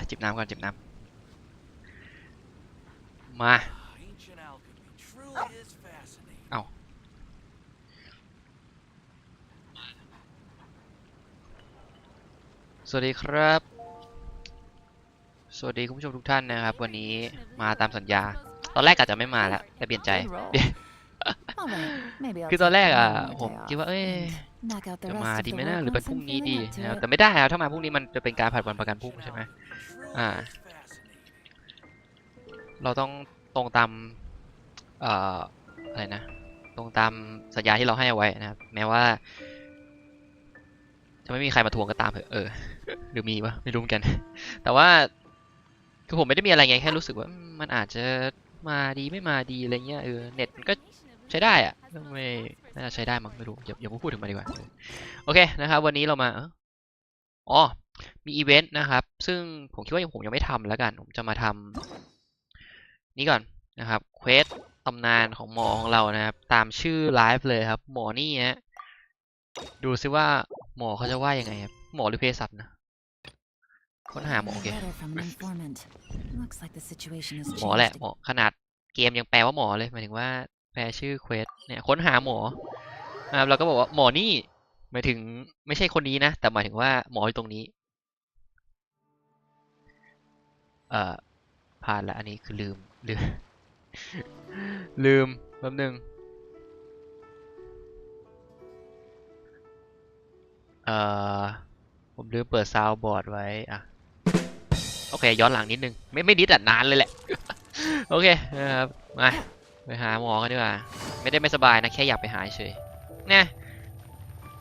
จิบน้ำก่อนจิบน้ำมาเอาสวัสดีครับสวัสดีคุณผู้ชมทุกท่านนะครับวันนี้มาตามสัญญาตอนแรกอาจจะไม่มาแล้วแต่เปลี่ยนใจคือตอนแรกผมคิดว่าจะมาดีไหมนะหรือเป็นพรุ่งนี้ดีนะครับแต่ไม่ได้ครับถ้ามาพรุ่งนี้มันจะเป็นการผัดวันประกันพรุ่งใช่ไหมเราต้องตรงตามอะไรนะตรงตามสัญญาที่เราให้เอาไว้นะครับแม้ว่าจะไม่มีใครมาทวงก็ตามเถอะหรือมีวะไม่รู้เหมือนกันแต่ว่าคือผมไม่ได้มีอะไรไงแค่รู้สึกว่ามันอาจจะมาดีไม่มาดีอะไรเงี้ยเน็ตมันก็ใช้ได้อะไม่น่าจะใช้ได้มั้งไม่รู้อย่าพูดถึงมันดีกว่าโอเคนะครับวันนี้เรามามีอีเวนต์นะครับซึ่งผมคิดว่าผมยังไม่ทำแล้วกันผมจะมาทำนี่ก่อนนะครับเควสตำนานของหมอของเรานะครับตามชื่อไลฟ์เลยครับหมอนี่ฮะดูซิว่าหมอเขาจะว่ายังไงครับหมอหรือเภสัชนะค้นหาหมอโอเคหมอแหละหมอขนาดเกมยังแปลว่าหมอเลยหมายถึงว่าแปลชื่อเควสเนี่ยค้นหาหมอเราก็บอกว่าหมอนี่หมายถึงไม่ใช่คนนี้นะแต่หมายถึงว่าหมออยู่ตรงนี้ผ่านละอันนี้คือลืมแป๊บนึงผมลืมเปิดซาวด์บอร์ดไว้โอเคย้อนหลังนิดนึงไม่นิดนานเลยแหละโอเคนะครับมาไปหาหมอกันดีกว่าไม่ได้ไม่สบายนะแค่อยากไปหาเฉยเนี่ย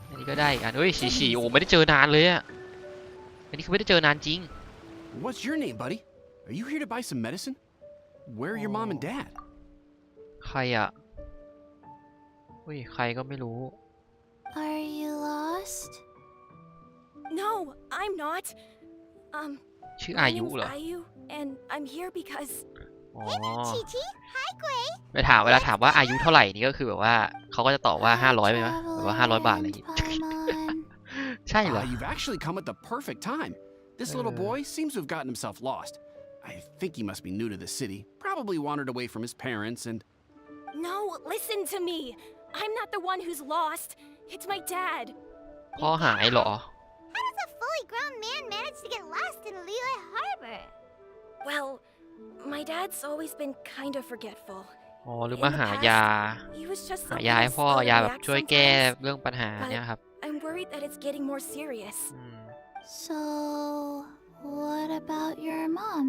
อันนี้ก็ได้กันฉี่โอ้ไม่ได้เจอนานเลยอ่ะอันนี้คือไม่ได้เจอนานจริง What's your name, buddy? Are you here to buy some medicine? Where are your mom and dad? ใครอ่ะใครก็ไม่รู้ Are you lost? No, I'm not. ชื่ออายุเหรอ and I'm here because Hey there, Chi-Chi. Hi, Gray. เวลาถามว่าอายุเท่าไหร่นี่ก็คือแบบว่าเขาก็จะตอบว่า500ไปไหมแบบว่า500 บาทอะไรอย่างงี้ใช่เหรอ You've actually come at the perfect time. This little boy seems to have gotten himself lost. I think he must be new to the city. Probably wandered away from his parents and... No, listen to me. I'm not the one who's lost. It's my dad. พ่อหายเหรอ How does a fully grown man manage to get lost in Liyue Harbor? Well, my dad's always been kind of forgetful. หรือมาหายา He was just หายาให้พ่อยาแบบช่วยแก้เรื่องปัญหาเนี่ยครับ I'm worried that it's getting more serious. So, what about your mom?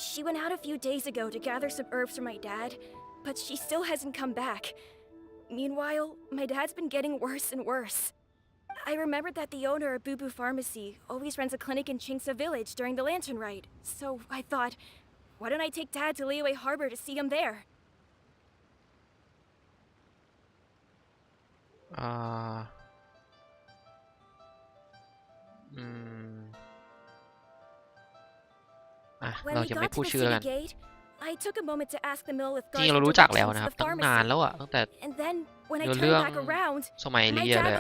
She went out a few days ago to gather some herbs for my dad, but she still hasn't come back. Meanwhile, my dad's been getting worse and worse. I remembered that the owner of Boo Boo Pharmacy always runs a clinic in Chingsa Village during the Lantern Rite, so I thought, why don't I take Dad to Liyue Harbor to see him there? เราจะไม่พูดชื่อแล้วกันจริงเรารู้จักแล้วนะครับตั้งนานแล้วตั้งแต่เรื่องสมัยเรียนเลย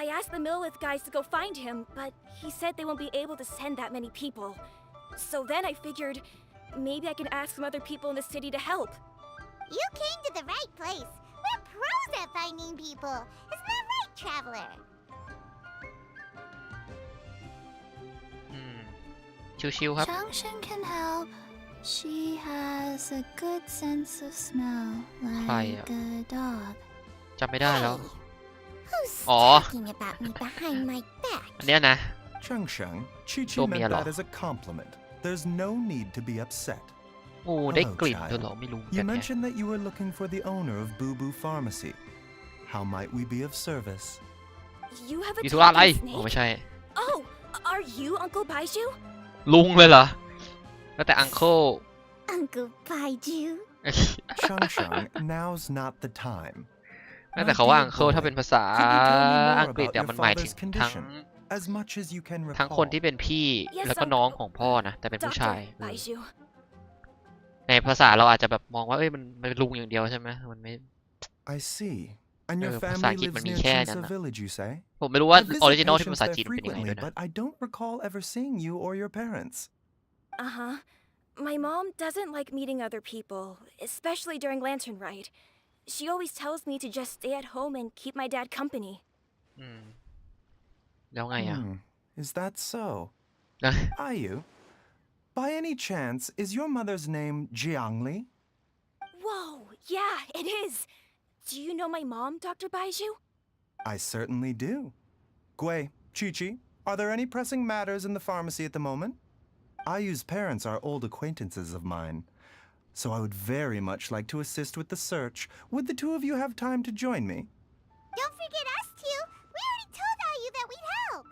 I asked the Millith guys to go find him, but he said they won't be able to send that many people. So then I figured maybe I can ask some other people in the city to help. You came to the right place. We're pros at finding people. Isn't that right, traveler? ชิวๆครับ Changshan can help. She has a good sense of smell, like a dog. จำไม่ได้แล้ว Who's talking about me behind my back? อันเนี้ยนะ Changsheng, Chi-Chi meant that as a compliment. There's no need to be upset. ได้กลิ่นด้วยเหรอไม่รู้ You mentioned that you were looking for the owner of Boo Boo Pharmacy. How might we be of service? You have a มีธุระอะไร snake? ไม่ใช่ Oh, are you Uncle Baiju? ลุงเลยเหรอแล้วแต่ Uncle Uncle Baiju. Changsheng, now's not the time. แต่เขาว่า Uncle ถ้าเป็นภาษาอังกฤษมันหมายถึงทั้งคนที่เป็นพี่แล้วก็น้องของพ่อนะแต่เป็นผู้ชายในภาษาเราอาจจะแบบมองว่ามันเป็นลุงอย่างเดียวใช่ไหมมันไม่ I see. And your ภาษา family อังกฤษ lives มันมี near แค่นั้น Chinsa นะ village, you say? ผมไม่รู้ว่า I ออริ visit จินอลที่เป็น patients ภาษา there จีนเป็นยังไง frequently, ด้วยนะ but I don't recall ever seeing you or your parents. Uh-huh. My mom doesn't like meeting other people, especially during Lantern Rite. She always tells me to just stay at home and keep my dad company. อืมแล้วไงอ่ะ Is that so? แล้ว Ayu, by any chance, is your mother's name Jiangli? Whoa, yeah, it is. Do you know my mom, Dr. Baiju? I certainly do. Gui, Chi-Chi, are there any pressing matters in the pharmacy at the moment? Ayu's parents are old acquaintances of mine, so I would very much like to assist with the search. Would the two of you have time to join me? Don't forget us two. We already told Ayu that we'd help.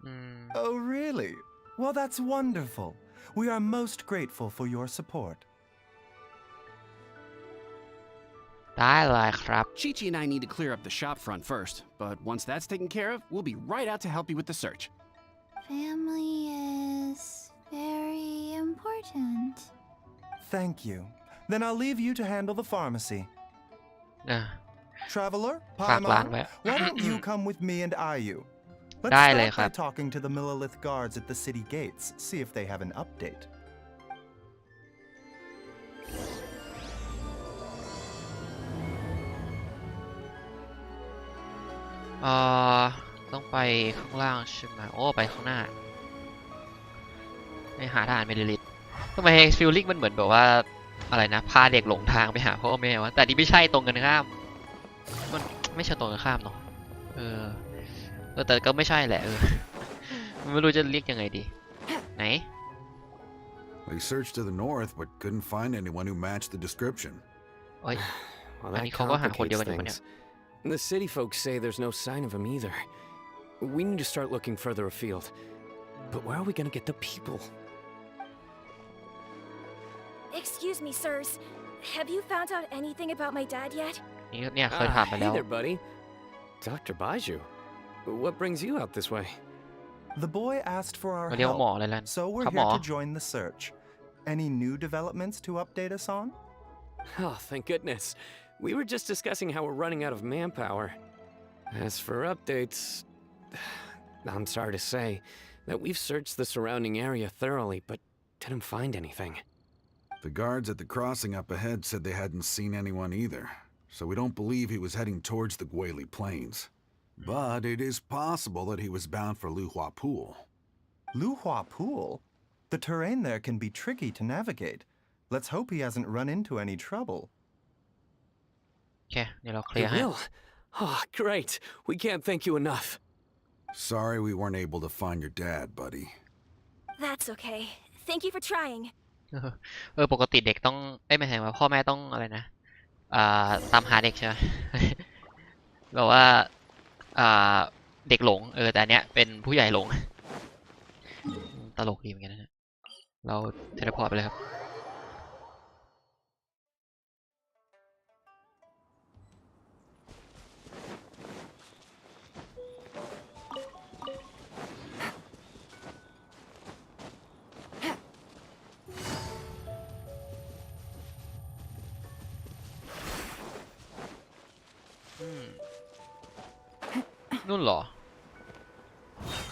อืม Oh, really? Well, that's wonderful. We are most grateful for your support. ได้เลยครับ Chi-Chi and I need to clear up the shop front first, but once that's taken care of, we'll be right out to help you with the search. Family is very important. Thank you. Then I'll leave you to handle the pharmacy. อ่ะ Traveler, ฝากร้าน Paimon, ไว้ why don't you come with me and Ayu? Let's ได้เลย start ครั by บ talking to the Millilith guards at the city gates, see if they have an update. เอ่อต้องไปข้างล่างใช่ไหมโอ้ไปข้างหน้าไปหาทหารเมลิลิตทำไมฟิลลิ่งมันเหมือนแบบว่าอะไรนะพาเด็กหลงทางไปหาพ่อแม่วะแต่นี่ไม่ใช่ตรงกันข้ามมันไม่ใช่ตรงกันข้ามเนาะแต่ก็ไม่ใช่แหละไม่รู้จะเรียกยังไงดีไหน We searched to the north, but couldn't find anyone who matched the description. เอ้ย Well, Any that cover? complicates Hold on, things. The city folks say there's no sign of him either. We need to start looking further afield. But where are we gonna get the people? Excuse me, sirs. Have you found out anything about my dad yet? เนี่ยเคยถามไป Hey แล้ว there, buddy. Dr. Baiju. What brings you out this way? The boy asked for our เรียกว่าหมอ help, เลยแล้ว so we're ครับหม here อ to join the search. Any new developments to update us on? Oh, thank goodness. We were just discussing how we're running out of manpower. As for updates, I'm sorry to say that we've searched the surrounding area thoroughly, but didn't find anything. The guards at the crossing up ahead said they hadn't seen anyone either, so we don't believe he was heading towards the Guili Plains. But it is possible that he was bound for Luhua Pool. Luhua Pool? The terrain there can be tricky to navigate. Let's hope he hasn't run into any trouble. โอเคเดี๋ยวเราเคลีย You ร์ให้ will? Oh, great. We can't thank you enough. Sorry we weren't able to find your dad, buddy. That's okay. Thank you for trying. ปกติเด็กต้องไม่ใช่ว่าพ่อแม่ต้องอะไรนะตามหาเด็กใช่ไหม แบบว่าเด็กหลงแต่อันเนี้ยเป็นผู้ใหญ่หลง ตลกดีเหมือนกันนะเราเทเลพอร์ตไปเลยครับ นู่นเหรอ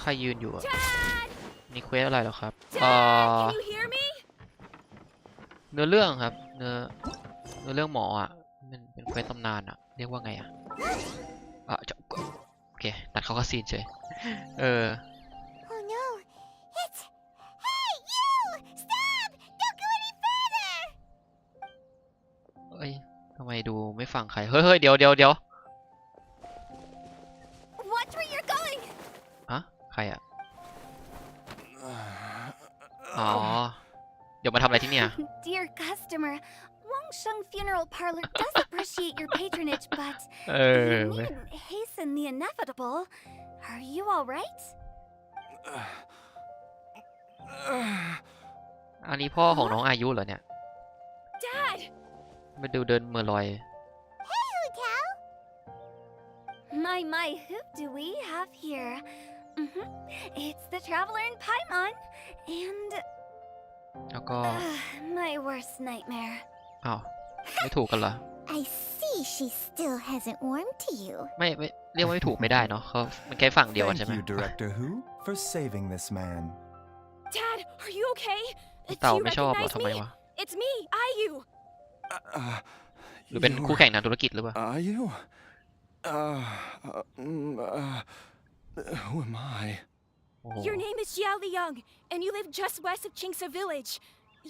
ใครยืนอยู่อะ Dad! นี่เควสอะไรเหรอครับ Dad, can you hear me? เนื้อเรื่องครับ เนื้อเรื่องหมออ่ะมันเป็นเควสตำนานอ่ะ เรียกว่าไงอ่ะโอเค ตัดเข้ากับซีนเฉยOh no! It's... Hey, you! Stop! Don't go any further! เอ้ยทำไมดูไม่ฟังใคร เฮ้ยเดี๋ยว Watch where you're going! อะใครอ่ะ อ๋อ เดี๋ยวมาทำอะไรที่เนี่ย Dear customer, Wangsheng Funeral Parlor does appreciate your patronage, but you needn't hasten the inevitable. Are you all right? อันนี้พ่อของน้องอายุเหรอเนี่ย Dad! มาดูเดินเมื่อลอย Hey, Hu Tao! My, who do we have here? It's the Traveler in Paimon, and แล้วก็ my worst nightmare. อ้าว ไม่ถูกกันเหรอ I see she still hasn't warmed to you. ไม่เรียกว่าไม่ถูกไม่ได้เนาะเขามันแค่ฝั่งเดียวกันใช่ไหม Thank you, Director Who, for saving this man. Dad, are you okay? เต่า Do you ไม่ชอบเหรอ recognize ทำไม me? วะ It's me, Ayu. หรือเป็นคู่แข่งทางธุรกิจหรือเปล่า Are you? Who am I? โอ้โห Your name is Jiao Liang, and you live just west of Qingse Village.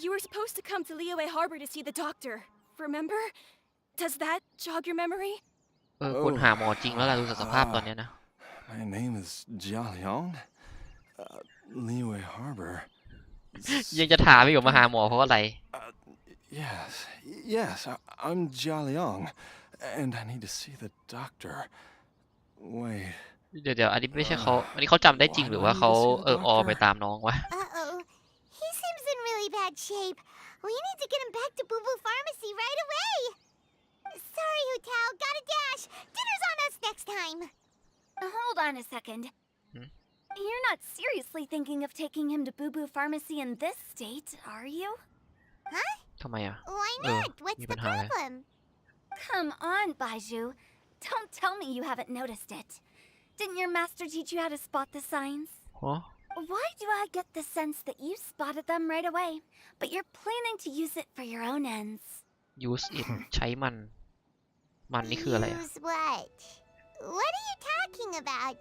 You were supposed to come to Liyue Harbor to see the doctor. Remember? Does that jog your memory? ควรหาหมอจริงแล้วล่ะดูจากสภาพตอนเนี้ยนะ My name is Jia Liang. Liyue Harbor. ยังจะถามอีกว่ามาหาหมอเพราะอะไร Yes, I'm Jia Liang, and I need to see the doctor. Wait. เดี๋ยวอันนี้ไม่ใช่เขาอันนี้เขาจำได้จริงหรือว่าเขาอไปตามน้องวะ Uh-oh. He seems in really bad shape. We need to get him back to Boo Boo Pharmacy right away. Sorry, Hutao. Gotta dash. Dinner's on us next time. Hold on a second. You're not seriously thinking of taking him to Boo Boo Pharmacy in this state, are you? Huh? ทำไมอ่ะ Why not? What'sมี the ปัญหาอะไร problem? Come on, Baiju. Don't tell me you haven't noticed it. Didn't your master teach you how to spot the signs? ฮะ Why do I get the sense that you spotted them right away, but you're planning to use it for your own ends? use it ใช้มันนี่คืออะไรอ่ะ Use what? What are you talking about?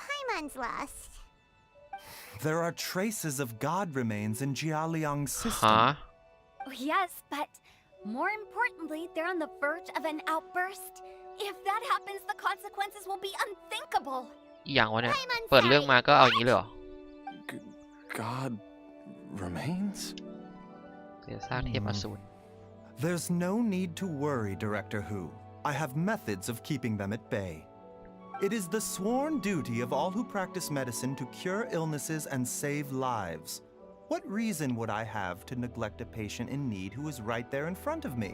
Paimon's lost. There are traces of god remains in Jialiang's ฮะ system. Yes, but more importantly, they're on the verge of an outburst. If that happens, the consequences will be unthinkable. อีกอย่างวะเนี่ย เปิดเรื่องมาก็เอาอย่างนี้เลยเหรอ God remains? เสียซากเทพอสูร There's no need to worry, Director Who. I have methods of keeping them at bay. It is the sworn duty of all who practice medicine to cure illnesses and save lives. What reason would I have to neglect a patient in need who is right there in front of me?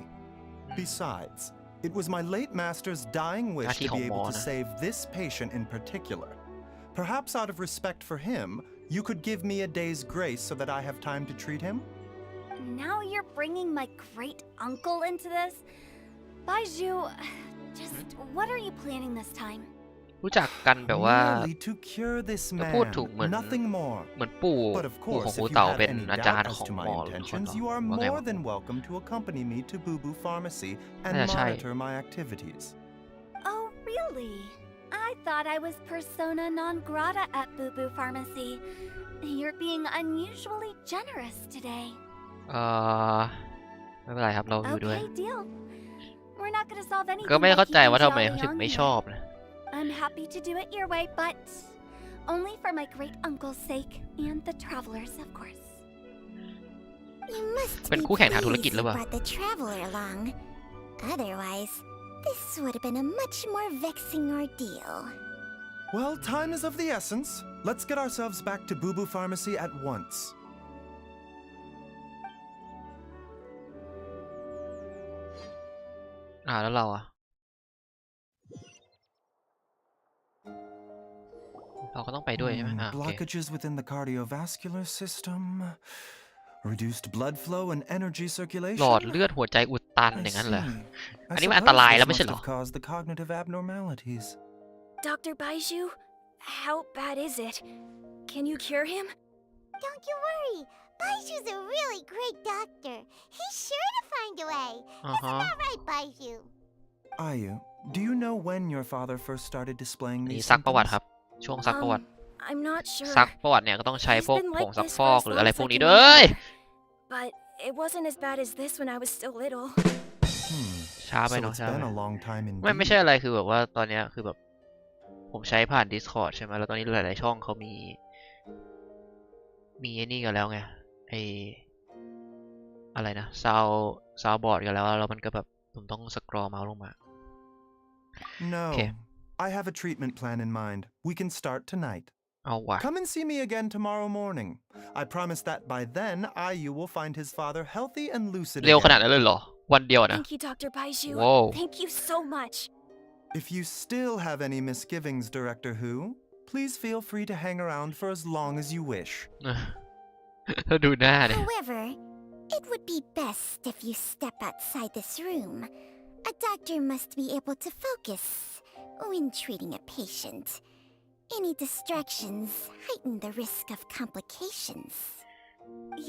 Besides, it was my late master's dying wish to be able to save this patient in particular. Perhaps out of respect for him, you could give me a day's grace so that I have time to treat him? Now you're bringing my great-uncle into this? Baiju, just what are you planning this time? รู้จักกันแบบว่า Merely to cure this จะพูด man, ถูกเหมือน nothing more. เหมือนปู่ But of ของ course, หู if you เต่า have เป็น any อาจาร doubt ย์ as ของ to ห my มอหรือคน intentions, เหรอ you are ว่าไง more วะ than welcome to accompany me to Boo Boo Pharmacy and น่าจะใช่ monitor my activities. Oh, really? I thought I was persona non grata at Boo Boo Pharmacy. You're being unusually generous today. ไม่เป็นไรครับเราอยู่ด้วย Okay, deal. We're not gonna solve anything ก็ไม่ by เข้าใจ keeping ว่าทำไม Jiao เขาถึง Liang ไม่ here. ชอบนะ I'm happy to do it your way, but only for my great uncle's sake and the travelers, of course. You must เป็นคู่แข่งทางธุรกิจหรือเปล่า brought the traveler along. Otherwise, this would have been a much more vexing ordeal. Well, time is of the essence. Let's get ourselves back to Boo Boo Pharmacy at once. แล้วเราอะเราก็ต้องไปด้วยใช่ไหมโอเค Blockages within the cardiovascular system, reduced blood flow and energy หล circulation. อดเลือดหัวใจอุดตัน I อย่างนั้นเหรอ see. I อันนี้มันอันต suppose ราย this แล้วไม่ must ใช่เหรอ have caused the cognitive abnormalities. Dr. Baiju, how bad is it? Can you cure him? Don't you worry. Baiju's a really great doctor. He's sure to find a way. อ่าฮะ All right, Baiju. Ayu, do you know when your father first started displaying นี่ these ซักประวัติ symptoms? ครับ ช่วงซักประวัติ I'm not sure. ซักประวัติเนี่ยก็ต้องใช้พวก He's been ผ like งซัก this ฟอก for as หรืออะไร long as พวก I นี้ can เด้ย But it wasn't as bad as this when I was still little. ช้าไป So เนาะ it's ช้าไป been a long time ไม่ใช่ indeed. อะไรคือแบบว่าตอนเนี้ยคือแบบผมใช้ผ่าน Discord ใช่ไหมแล้วตอนนี้หลายๆช่องเขามีไอ้นี่กันแล้วไงไออะไรนะซาวบอร์ดกันแล้วมันก็แบบผมต้องสครอลเมาส์ลงมา No. Okay. I have a treatment plan in mind. We can start tonight. เอาว่ะ Come and see me again tomorrow morning. I promise that by then, Ayu will find his father healthy and lucid เร็วขนาด again. นั้นเลยเหรอวันเดียวนะ Thank you, Dr. Baiju. Whoa. Thank you so much. If you still have any misgivings, Director Who, please feel free to hang around for as long as you wish. แล้วดูหน้าเนี่ย However, It would be best if you step outside this room. A doctor must be able to focus when treating a patient. Any distractions heighten the risk of complications.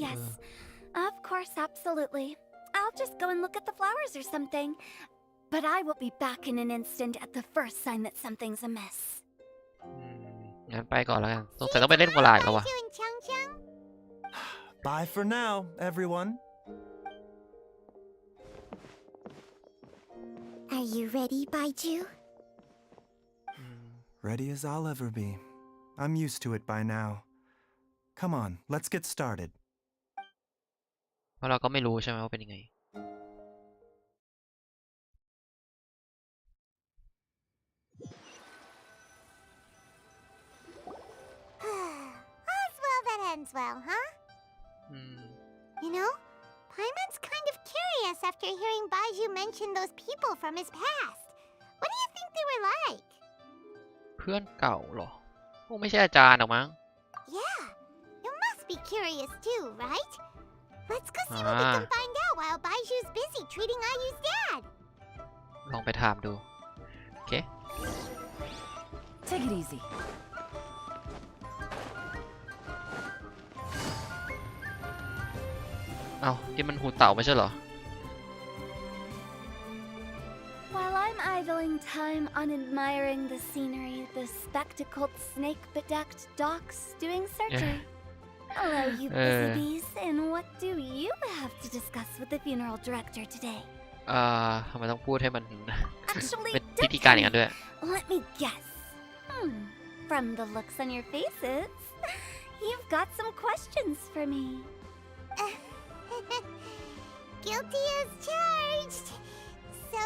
Yes, of course, absolutely. I'll just go and look at the flowers or something. But I will be back in an instant at the first sign that something's amiss. งั้นไปก่อนแล้วกันสงสัยต้องไปเล่นวอลเลย์แล้ววะ Baiju and Chang Chang? Bye for now, everyone. Are you ready, Baiju? Ready as I'll ever be. I'm used to it by now. Come on, let's get started. เพราะเราก็ไม่รู้ใช่ไหมว่าเป็นยังไง All's well that ends well, huh? อืม You know, Paimon's kind of curious after hearing Baiju mention those people from his past. What do you think they were like? เพื่อนเก่าเหรอคงไม่ใช่อาจารย์หรอกมั้ง Yeah, you must be curious too, right? Let's go see what we can find out while Baiju's busy treating Ayu's dad. ลองไปถามดู โอเค Take it easy. เอ้าที่มันหูเต่าไม่ใช่เหรอ While I'm idling time on admiring the scenery, the spectacled snake-bedecked docs doing surgery. Hello, you busy bees, and what do you have to discuss with the funeral director today? ทำไมต้องพูดให้มัน Actually, เป็นพิธีการอย่างนั้นด้วย let me guess. From the looks on your faces, you've got some questions for me. Guilty as charged. So,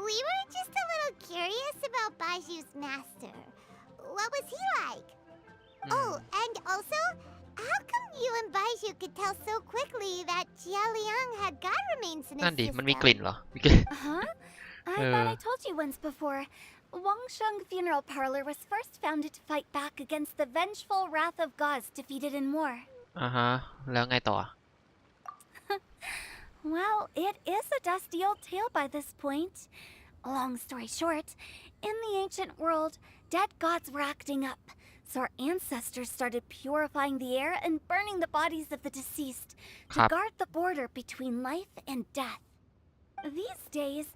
we were just a little curious about Baiju's master. What was he like? Oh, and also, how come you and Baiju could tell so quickly that Jia Liang had God remains in นั่ his นดิ มันมีก system? ลิ่นเหรอมีกลิ่น Huh? I thought I told you once before. Wangsheng Funeral Parlor was first founded to fight back against the vengeful wrath of gods defeated in war. แล้วไงต่อ Well, it is a dusty old tale by this point. Long story short, in the ancient world, dead gods were acting up, so our ancestors started purifying the air and burning the bodies of the deceased to guard the border between life and death. These days,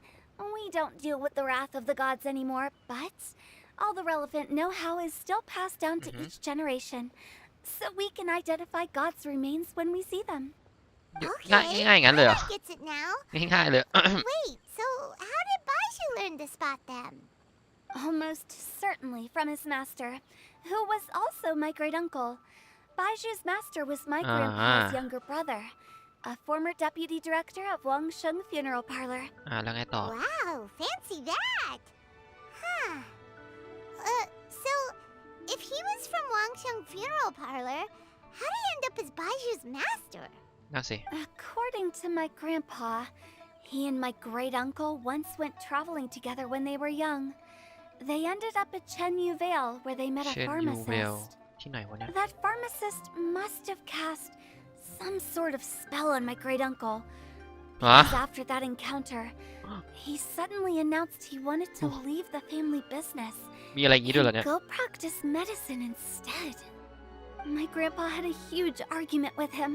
we don't deal with the wrath of the gods anymore, but all the relevant know-how is still passed down to each generation, so we can identify God's remains when we see them. ง่าย Okay, ง่ายงั้นเลยเหรอ Paiman gets it now. ง่ายๆเลย Wait, so how did Baiju learn to spot them? Almost certainly from his master, who was also my great-uncle. Baiju's master was my grandpa's younger brother, a former deputy director of Wangsheng Funeral Parlor. แล้วไงต่อ Wow, fancy that. Huh. So, if he was from Wangsheng Funeral Parlor, how did he end up as Baiju's master? นั่นสิ According to my grandpa, he and my great-uncle once went traveling together when they were young. They ended up at Chenyu Vale, where they met a เช่นยูเวล pharmacist. ที่ไหนวะเนี่ย That pharmacist must have cast some sort of spell on my great-uncle. ฮะ Because after that encounter, he suddenly announced he wanted to leave the family business มีอะไรอย่างงี้ด้วยเหรอ and เนี่ย go practice medicine instead. My grandpa had a huge argument with him,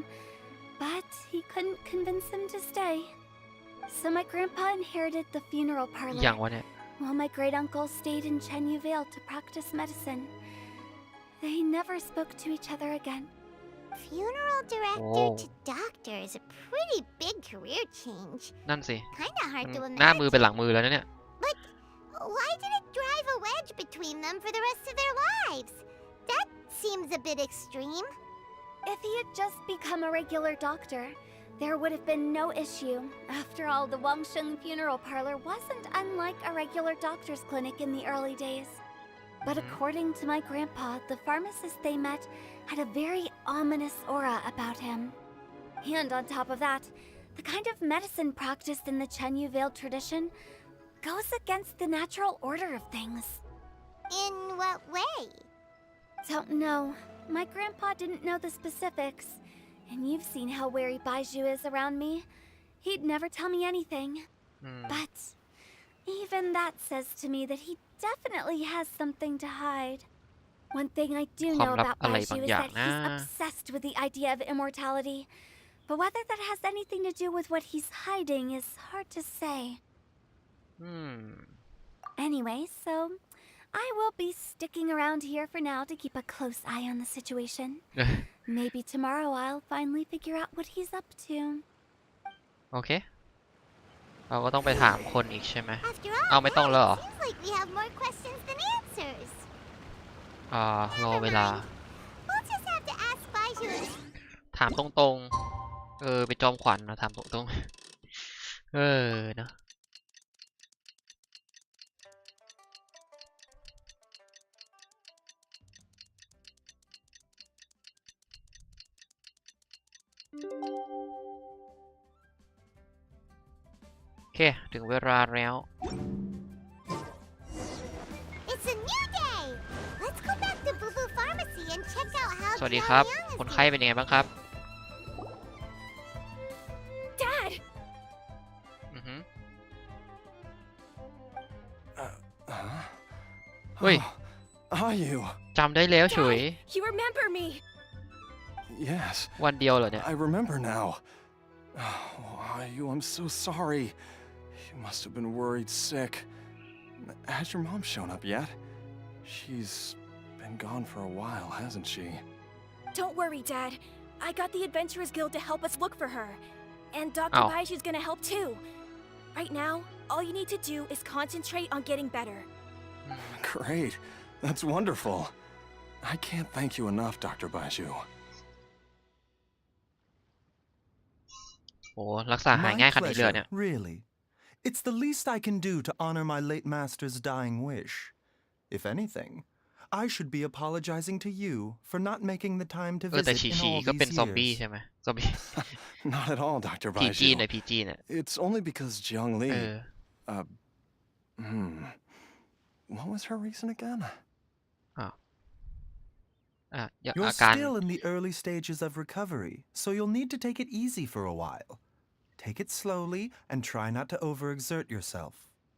but he couldn't convince him to stay. So my grandpa inherited the funeral อีก parlor, อย่างวะเนี่ย while my great-uncle stayed in Chenyu Vale to practice medicine. They never spoke to each other again. Funeral director Whoa. to doctor is a pretty big career change. นั่นสิ Kinda hard to หน้ามือ imagine. เป็นหลังมือแล้วนะเนี่ย But why did it drive a wedge between them for the rest of their lives? That seems a bit extreme. If he had just become a regular doctor, there would have been no issue. After all, the Wangsheng Funeral Parlor wasn't unlike a regular doctor's clinic in the early days. But according to my grandpa, the pharmacist they met had a very ominous aura about him. And on top of that, the kind of medicine practiced in the Chenyu Vale tradition goes against the natural order of things. In what way? Don't know. My grandpa didn't know the specifics. And you've seen how wary Baiju is around me. He'd never tell me anything. But even that says to me that he definitely has something to hide. One thing I do ความ know ลับ about อะไร Baiju บาง is อย่าง that นะ he's obsessed with the idea of immortality. But whether that has anything to do with what he's hiding is hard to say. Anyway, so I will be sticking around here for now to keep a close eye on the situation. Maybe tomorrow I'll finally figure out what he's up to. โอเคเราก็ต้องไปถามคนอีกใช่ไหม After all, เอาไม่ต้องแล้วเหรอ seems like we have more questions than answers. รอเวลา We'll just have to ask Baiju. ถามตรงๆเป็นจอมขวัญนะถามตรงๆเนาะโอเคถึงเวลาแล้ว It's a new day. Let's go back to Boo Boo Pharmacy and check out how สวัสดีครับ Jiao Liang คน is ไข้เป็นยังไงบ้างครับ Dad! อือฮึ Huh? Wait. Are you? จำได้แล้วเฉย You remember me! Yes, วันเดียวเหรอเนี่ย I remember now. Oh, are you? I'm so sorry. You must have been worried sick. Has your mom shown up yet? She's been gone for a while, hasn't she? Don't worry, Dad. I got the Adventurers Guild to help us look for her. And Dr. Oh. Baiju's gonna help too. Right now, all you need to do is concentrate on getting better. Great. That's wonderful. I can't thank you enough, Dr. Baiju. โอ้รักษาหาย My ง่ายขนาดนี้เลยเหรอ pleasure, เนี่ย really. It's the least I can do to honor my late master's dying wish. If anything, I should be apologizing to you for not making the time to แต่ visit ฉี in ฉี all ก็เป็น these ซอมบี้ years. ใช่ไหมซอมบี้ Not at all, Dr. ผีจีน Baiju. เลยผีจีนอ่ะ It's only because Jiang Li. เออ What was her reason again? อา You're การ still in the early stages of recovery, so you'll need to take it easy for a while. Take it slowly and try not to overexert yourself.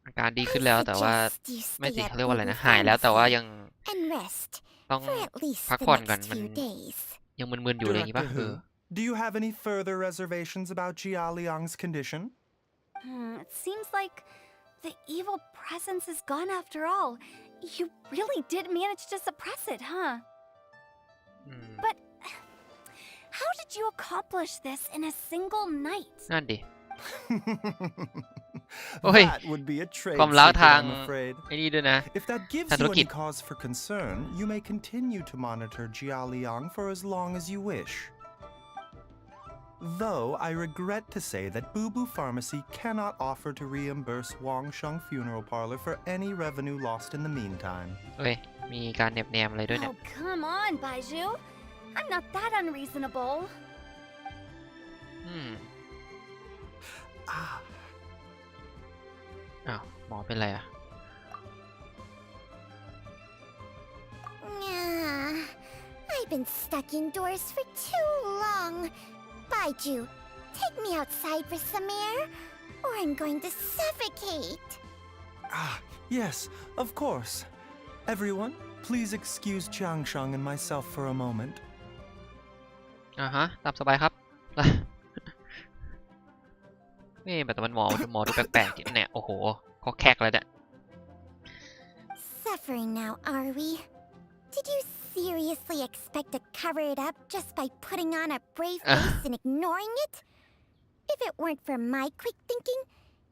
อาการดีขึ้นแล้วแต่ว่า suggest you ไม่ stay สิ at เขาเรียกว่าอะไร Boo นะ Boo หายแล้วแต่ว่า Pharmacy ยัง and rest ต้อง for at least พัก the ผ่อนก่อน next มัน few days. ยังมึนๆอยู่อะไรอย่างงี้ป่ะ Director Hu, do you have any further reservations about Jiao Liang's condition? It seems like the evil presence is gone after all. You really did manage to suppress it, huh? อืม But how did you accomplish this in a single night? นั่นดิ Oi. That would be a trade ความรัก secret, ทาง I'm afraid. ไอ้นี่ด้วยนะ If that gives ทางธุ you รกิจ any cause for concern, you may continue to monitor Jiao Liang for as long as you wish. Though I regret to say that Boo Boo Pharmacy cannot offer to reimburse Wang Sheng Funeral Parlor for any revenue lost in the meantime. เอ้ยมีการแนบๆอะไรด้วยเนี่ย Oh, come on, Baiju. I'm not that unreasonable. อืม Ah, อ้าวหมอเป็นไรอ่ะ I've been stuck indoors for too long. Baiju, take me outside for some air, or I'm going to suffocate. yes, of course. Everyone, please excuse Changsheng and myself for a moment. ฮะตามสบายครับ นี่แบบแต่มันหมอดูแปลกๆเนี่ยโอ้โหก็แคกแล้วเนี่ย Suffering now, are we? Did you seriously expect to cover it up just by putting on a brave face and ignoring it? If it weren't for my quick thinking,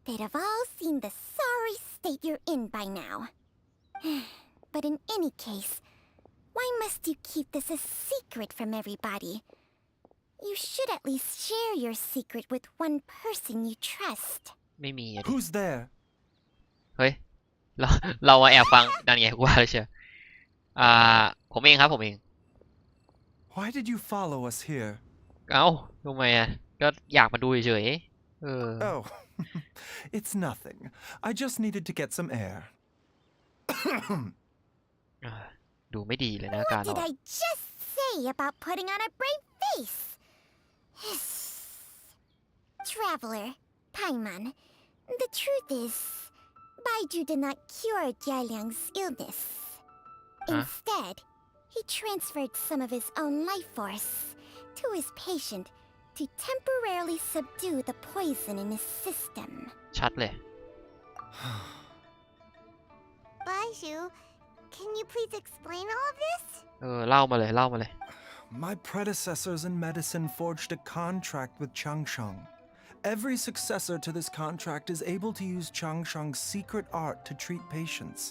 they'd have all seen the sorry state you're in by now. But in any case, why must you keep this a secret from everybody? You should at least share your secret with one person you trust. ไม่มีอะดิ Who's there? เฮ้ยเรามาแอบฟังนั่นไงกูว่าเลยเชียวผมเองครับผมเอง Why did you follow us here? เอ้าทำไมอ่ะก็อยากมาดูเฉยๆOh, it's nothing. I just needed to get some air. ดูไม่ดีเลยนะอาการ What เรา did I just say about putting on a brave face? Traveler, Paimon, the truth is, Baiju did not cure Jialiang's illness. Instead, he transferred some of his own life force to his patient to temporarily subdue the poison in his system. ชัดเลย Baiju, can you please explain all of this? เล่ามาเลย My predecessors in medicine forged a contract with Changsheng. Every successor to this contract is able to use Changsheng's secret art to treat patients.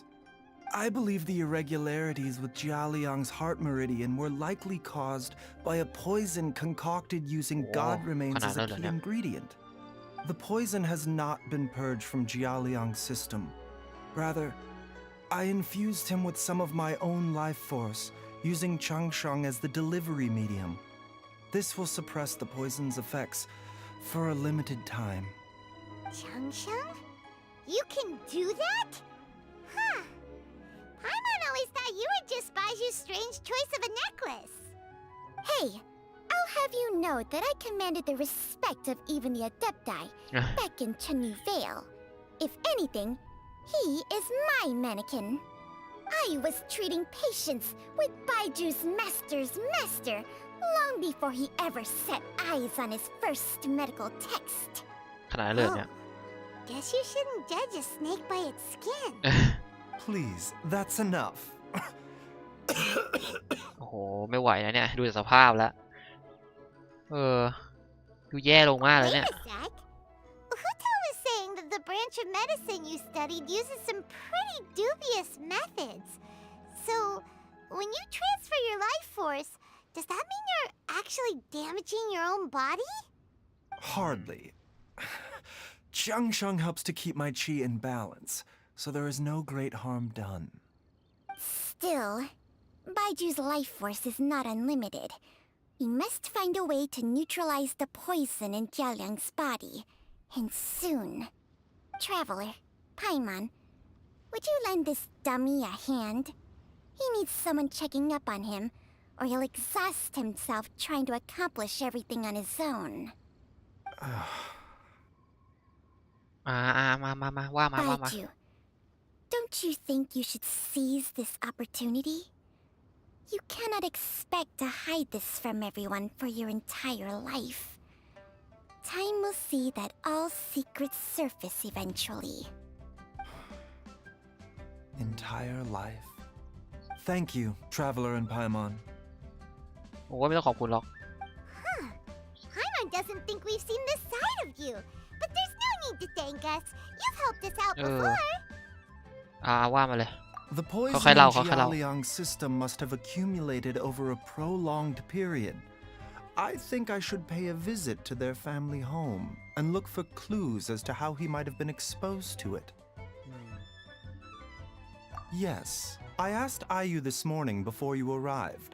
I believe the irregularities with Jialiang's heart meridian were likely caused by a poison concocted using god remains as a key ingredient. The poison has not been purged from Jialiang's system. Rather, I infused him with some of my own life force, using Changsheng as the delivery medium. This will suppress the poison's effects for a limited time. Changsheng? You can do that? Huh. Paimon always thought you were just Baiju's strange choice of a necklace. Hey, I'll have you know that I commanded the respect of even the Adepti back in Chenyu Vale. If anything, he is my mannequin. I was treating patients with Baiju's master's master long before he ever set eyes on his first medical text. ขนาดนั้นเลยเนี่ย Guess you shouldn't judge a snake by its skin. Please, that's enough. โอ้โหไม่ไหวนะเนี่ยดูจากสภาพแล้วดูแย่ลงมากเลย Wait เนี่ย a sec. Huto was saying that the branch of medicine you studied uses some pretty dubious methods. So, when you transfer your life force, does that mean you're actually damaging your own body? Hardly. Changsheng helps to keep my chi in balance, so there is no great harm done. Still, Baiju's life force is not unlimited. We must find a way to neutralize the poison in Jialiang's body, and soon. Traveler, Paimon, would you lend this dummy a hand? He needs someone checking up on him, or he'll exhaust himself trying to accomplish everything on his own. มาว่ามา Baiju, don't you think you should seize this opportunity? You cannot expect to hide this from everyone for your entire life. Time will see that all secrets surface eventually. Entire life. Thank you, Traveler and Paimon. โอ้ไม่ต้องขอบคุณหรอก Huh. Paimon doesn't think we've seen this side of you. But there's no need to thank us. You've helped us out before. ว่ามาเลย The poison in Jialiang's system must have accumulated over a prolonged period. I think I should pay a visit to their family home and look for clues as to how he might have been exposed to it. Yes, I asked Ayu this morning before you arrived.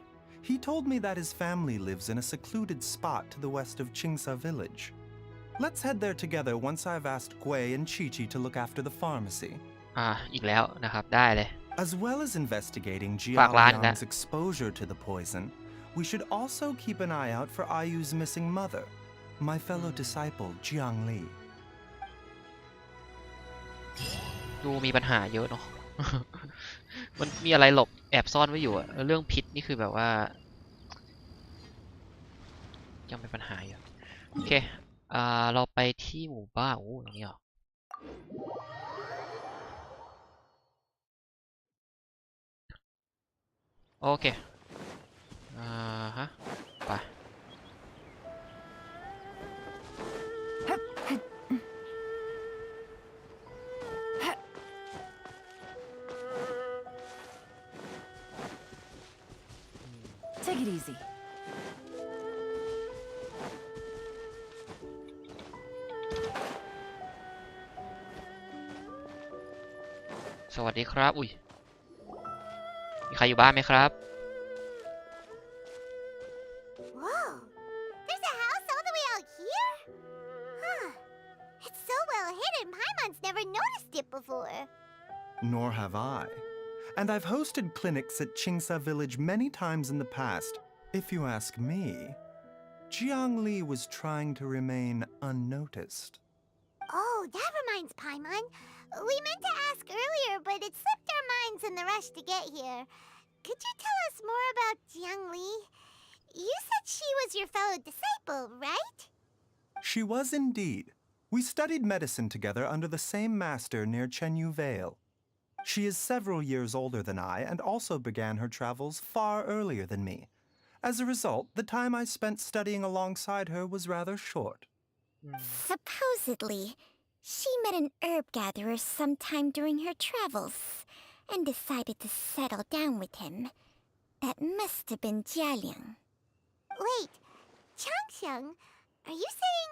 He told me that his family lives in a secluded spot to the west of Qingsa village. Let's head there together once I've asked Gui and Chi-Chi to look after the pharmacy. อีกแล้วนะครับได้เลย As well as investigating Jialiang's exposure to the poison, we should also keep an eye out for Ayu's missing mother, my fellow disciple Jiang Li. ดูมีปัญหาเยอะเนาะ มันมีอะไรหลบแอบซ่อนไว้อยู่อะเรื่องพิษนี่คือแบบว่ายังเป็นปัญหาอยู่โอเคเราไปที่หมู่บ้านตรงนี้เหรอโอเคไป Take it easy. สวัสดีครับอุ้ยมีใครอยู่บ้านไหมครับ Whoa! There's a house all the way out here? Huh. It's so well hidden, Paimon's never noticed it before. Nor have I. And I've hosted clinics at Qingsa village many times in the past. If you ask me, Jiang Li was trying to remain unnoticed. Oh, that reminds Paimon. We meant to ask earlier, but it slipped our minds in the rush to get here. Could you tell us more about Jiang Li? You said she was your fellow disciple, right? She was indeed. We studied medicine together under the same master near Chenyu Vale. She is several years older than I and also began her travels far earlier than me. As a result, the time I spent studying alongside her was rather short. Supposedly, she met an herb gatherer sometime during her travels and decided to settle down with him. That must have been Jialiang. Wait, Changxiang, are you saying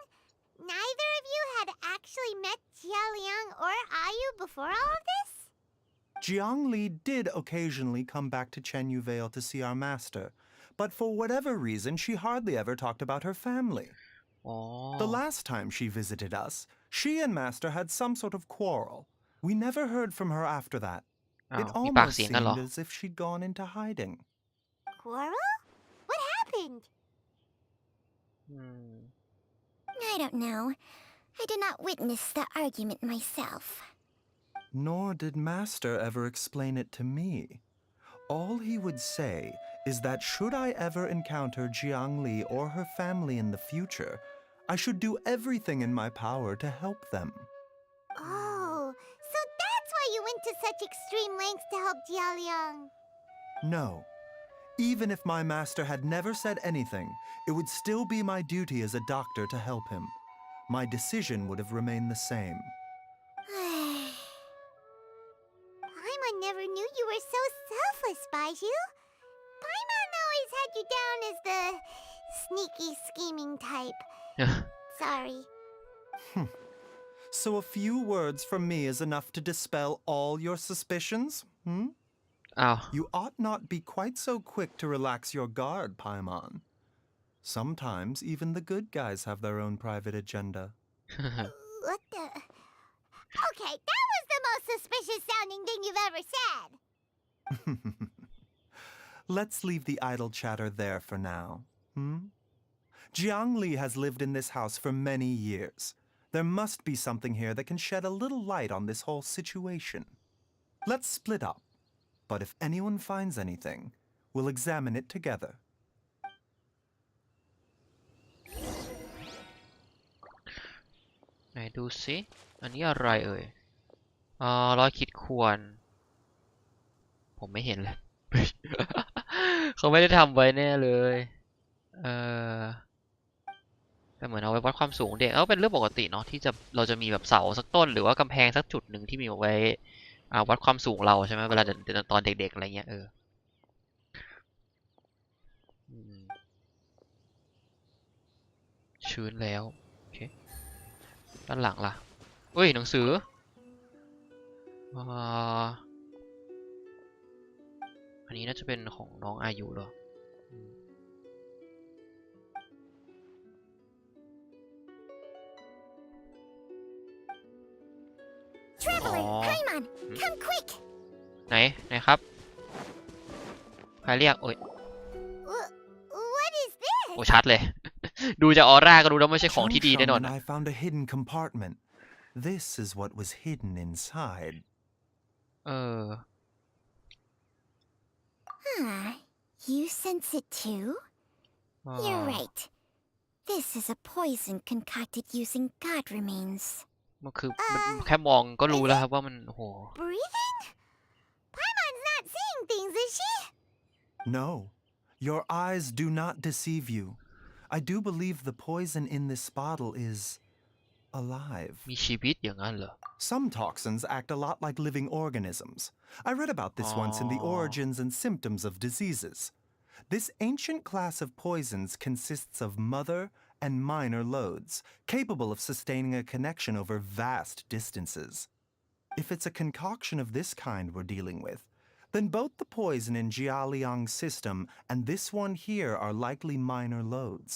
neither of you had actually met Jialiang or Ayu before all of this? Jiang Li did occasionally come back to Chenyu Vale to see our master, but for whatever reason, she hardly ever talked about her family. The last time she visited us, she and master had some sort of quarrel. We never heard from her after that. It อ้าวมีปาก almost เสียงกันเหรอ seemed as if she'd gone into hiding. Quarrel? What happened? I don't know. I did not witness the argument myself. Nor did master ever explain it to me. All he would say is that should I ever encounter Jiang Li or her family in the future, I should do everything in my power to help them. Oh, so that's why you went to such extreme lengths to help Jialiang. No. Even if my master had never said anything, it would still be my duty as a doctor to help him. My decision would have remained the same. Paimon never knew you were so selfless, Baiju. Paimon always had you down as the sneaky, scheming type. Sorry. So a few words from me is enough to dispel all your suspicions? อ้าว You ought not be quite so quick to relax your guard, Paimon. Sometimes even the good guys have their own private agenda. What the... Okay, that was the most suspicious sounding thing you've ever said. Let's leave the idle chatter there for now. Jiang Li has lived in this house for many years. There must be something here that can shed a little light on this whole situation. Let's split up. But if anyone finds anything, we'll examine it together. ไหนดูสิอันนี้อะไรเอ่ยรอยขีดข่วน ผมไม่เห็นเลย เขาไม่ได้ทำไว้แน่เลยแต่เหมือนเอาไว้วัดความสูงเด็กเป็นเรื่องปกติเนาะที่เราจะมีแบบเสาสักต้นหรือว่ากำแพงสักจุดหนึ่งที่มีเอาไว้วัดความสูงเราใช่ไหมเวลาตอนเด็กๆอะไรเงี้ยชื้นแล้วโอเคด้านหลังล่ะเฮ้ยหนังสืออันนี้น่าจะเป็นของน้องอายุเหรอTraveler, Paimon, come quick. ไหนครับใครเรียกโอ้ย What is this? โอ้ชัดเลย ดูจากออร่าก็รู้แล้วไม่ใช่ของที่ดีแน่นอน I found a hidden compartment. This is what was hidden inside. You sense it too? You're right. This is a poison concocted using god remains. มันคือแค่มองก็รู้แล้วครับว่ามันโห Breathing? Paimon's not seeing things, is she? No, your eyes do not deceive you. I do believe the poison in this bottle is alive. มีชีวิตอย่างนั้นเหรอ Some toxins act a lot like living organisms. I read about this once in the origins and symptoms of diseases. This ancient class of poisons consists of mother and minor loads, capable of sustaining a connection over vast distances. If it's a concoction of this kind we're dealing with, then both the poison in Jialiang's system and this one here are likely minor loads,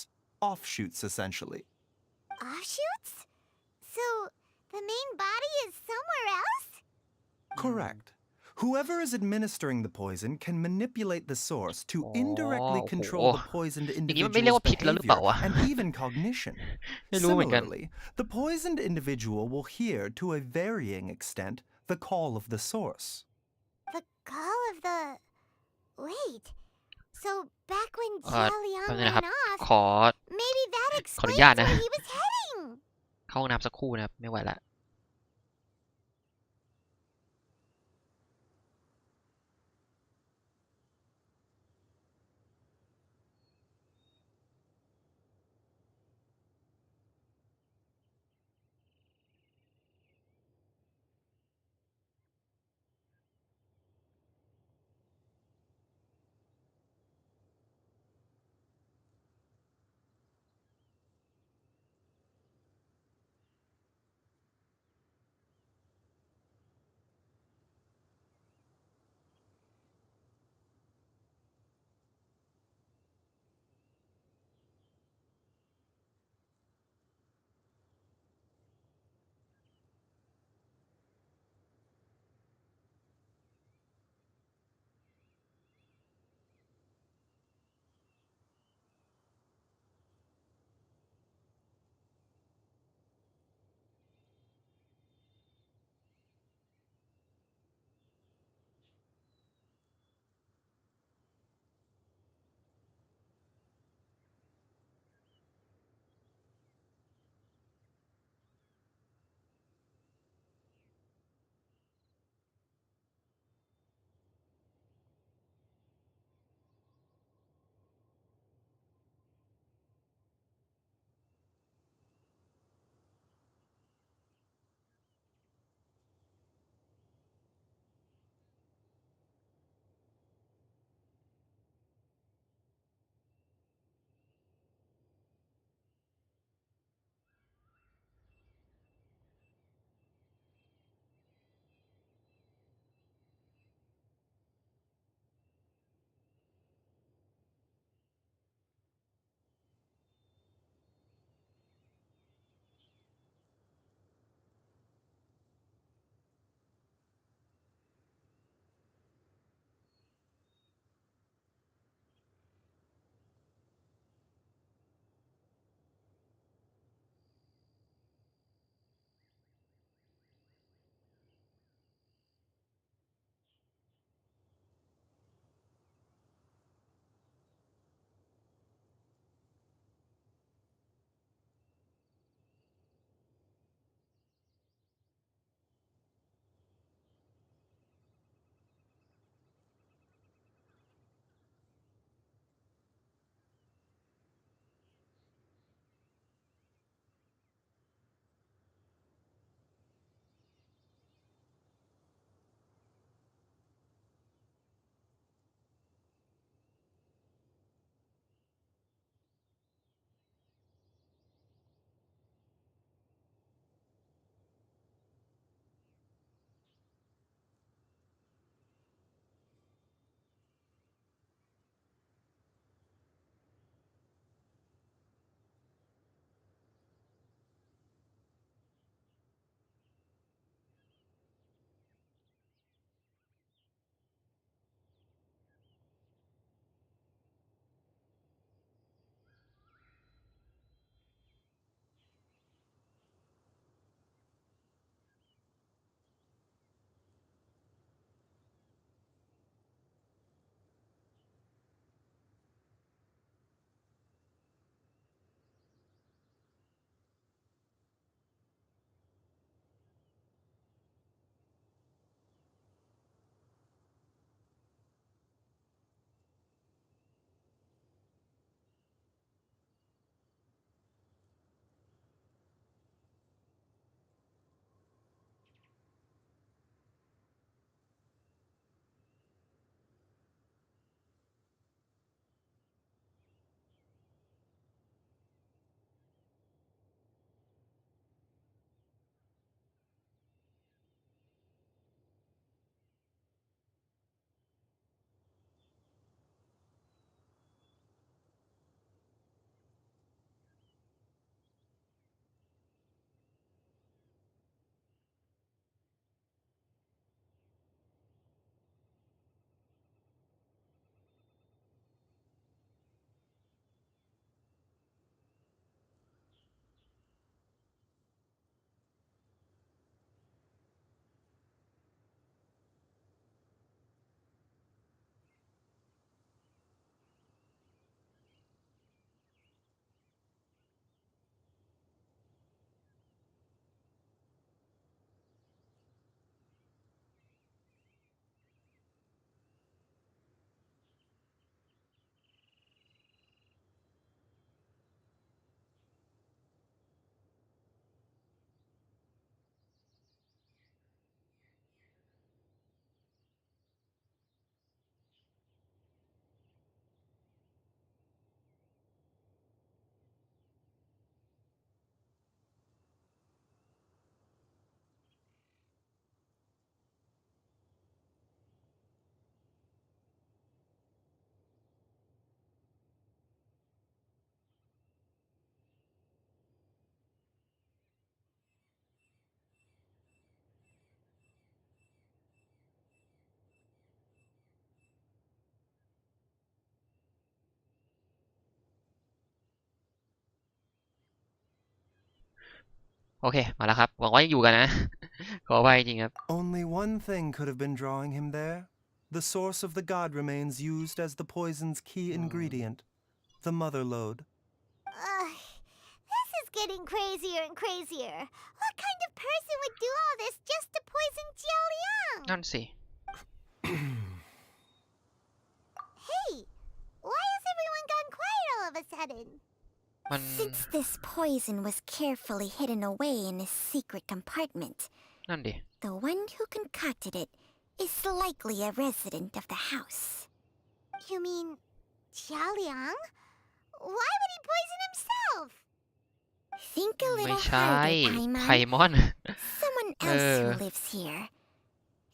offshoots essentially. Offshoots? So, the main body is somewhere else? Correct. Whoever is administering the poison can manipulate the source to อ๋อ indirectly โอ้โห control the poisoned อย่างนี้มันไม่เรียก individual's ว่าผิดแล้วหรือเปล่า behavior วะ and even cognition. ไม่รู้เหมือนกัน Similarly, the poisoned individual will hear to a varying extent the call of the source. The call of the... Wait. So back when แป๊บ Jiao นึง Liang นะครับ ran off, ขอ maybe that ขออนุ explains ญาตนะ where he was heading. เข้าห้องน้ำสักครู่นะครับ ไม่ไหวละ โอเคมาแล้วครับหวังว่ายังอยู่กันนะ ขออภัยจริงครับ Only one thing could have been drawing him there. The source of the god remains used as the poison's key ingredient, the mother lode. This is getting crazier and crazier. What kind of person would do all this just to poison Jiao Liang? นั่นสิ Hey, why has everyone gone quiet all of a sudden? มัน Since this poison was carefully hidden away in a secret compartment, นั่นดิ the one who concocted it is likely a resident of the house. You mean Jiao Liang? Why would he poison himself? Think a ไม่ little ใช่ harder, ไพ Paimon. มอน Someone else who lives here,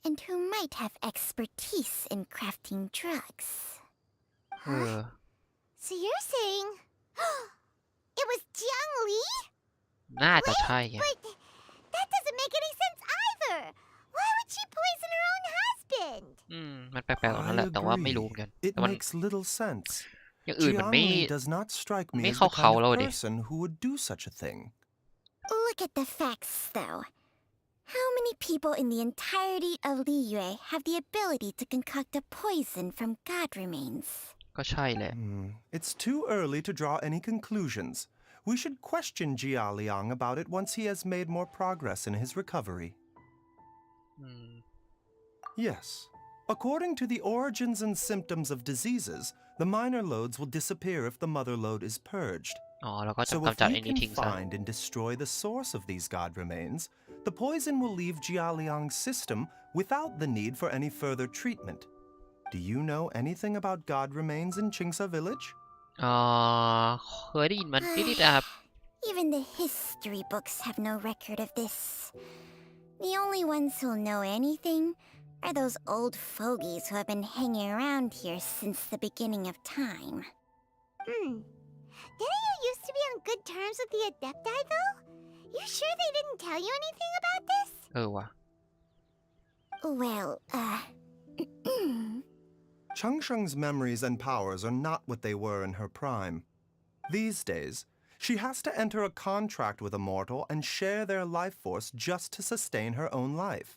and who might have expertise in crafting drugs. เออ So you're saying it was Jiang Li? น่าจะใช่ไง But that doesn't make any sense either. Why would she poison her own husband? มันแปลกๆตรงนั้นแหละ แต่ว่าไม่รู้เหมือนกัน It แต่มัน makes little sense. อย่างอื่นมันไม่ Jiang Li does not strike meไม่ as เข้า the เขา kind เรา of ดิ person who would do such a thing. Look at the facts, though. How many people in the entirety of Liyue have the ability to concoct a poison from god remains? ก็ใช่แหละ It's too early to draw any conclusions. We should question Jia Liang about it once he has made more progress in his recovery. Yes. According to the origins and symptoms of diseases, the minor lodes will disappear if the mother lode is purged. อ๋อเราก็จะ So if กำจัด we ไอ้นี่ can ทิ้งซะ find and destroy the source of these god remains, the poison will leave Jialiang's system without the need for any further treatment. Do you know anything about god remains in Qingsa village? เคยได้ยินมันนิดๆนะครับ Even the history books have no record of this. The only ones who'll know anything are those old fogies who have been hanging around here since the beginning of time. Didn't you used to be on good terms with the Adepti, though? You sure they didn't tell you anything about this? เออว่ะ Well, Changsheng's memories and powers are not what they were in her prime. These days, she has to enter a contract with a mortal and share their life force just to sustain her own life.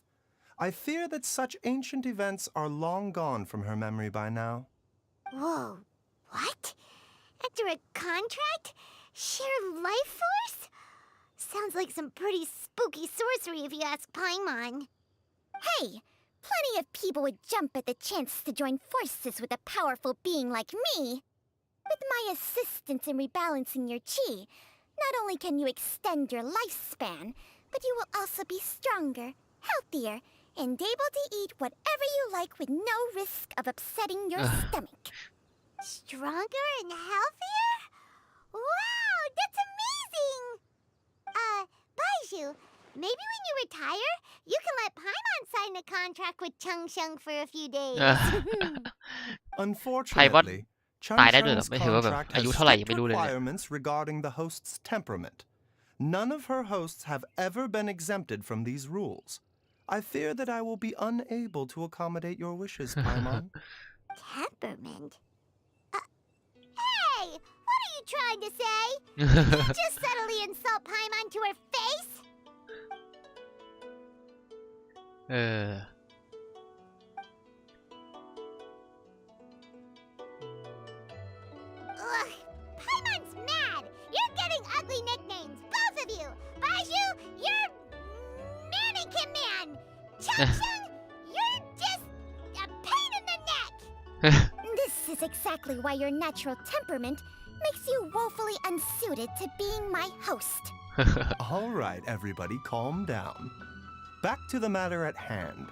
I fear that such ancient events are long gone from her memory by now. Whoa, what? Enter a contract? Share life force? Sounds like some pretty spooky sorcery if you ask Paimon. Hey, plenty of people would jump at the chance to join forces with a powerful being like me. With my assistance in rebalancing your chi, not only can you extend your lifespan, but you will also be stronger, healthier, and able to eat whatever you like with no risk of upsetting your stomach. Stronger and healthier? Wow, that's amazing! Baiju, maybe when you retire, you can let Paimon sign a contract with Changsheng for a few days. Unfortunately, ตายได้ด้วยเหรอ Changsheng's ไม่ถือว่าแบบ contract อา has ยุเท่าไหร่ยัง strict ไม่รู้เลยเนี่ย requirements regarding the host's temperament. None of her hosts have ever been exempted from these rules. I fear that I will be unable to accommodate your wishes, Paimon. Temperament? Hey! What are you trying to say? Did you just subtly insult Paimon to her face? เออ Ugh, Paimon's mad! You're getting ugly nicknames, both of you! Baiju, you're Mannequin Man! Changsheng, you're just a pain in the neck! This is exactly why your natural temperament makes you woefully unsuited to being my host. All right, everybody, calm down. Back to the matter at hand.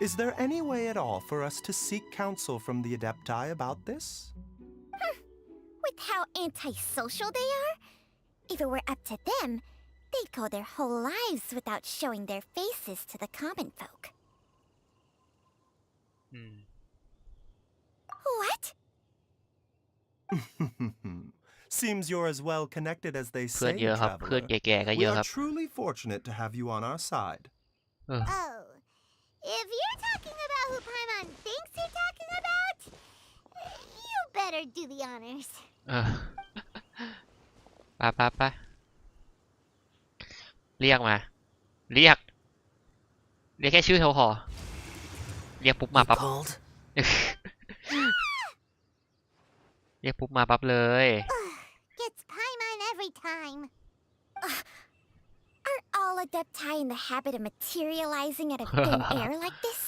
Is there any way at all for us to seek counsel from the Adepti about this? With how antisocial they are? If it were up to them, they'd go their whole lives without showing their faces to the common folk. What? Seems you're as well connected as they เพื่อน say, เยอะครับ เพื่อน traveler. แก่ๆก็ We เยอะค are รับ truly fortunate to have you on our side. Oh, if you're talking about who Paimon thinks you're talking about, you better do the honors. ไป เรียกมาเรียกแค่ชื่อเขาพอเรียกปุ๊บมา You ปั๊บ called? เรียกปุ๊บมาปั๊บเลย Gets Paimon every time. Are all Adepti in the habit of materializing out of thin air like this?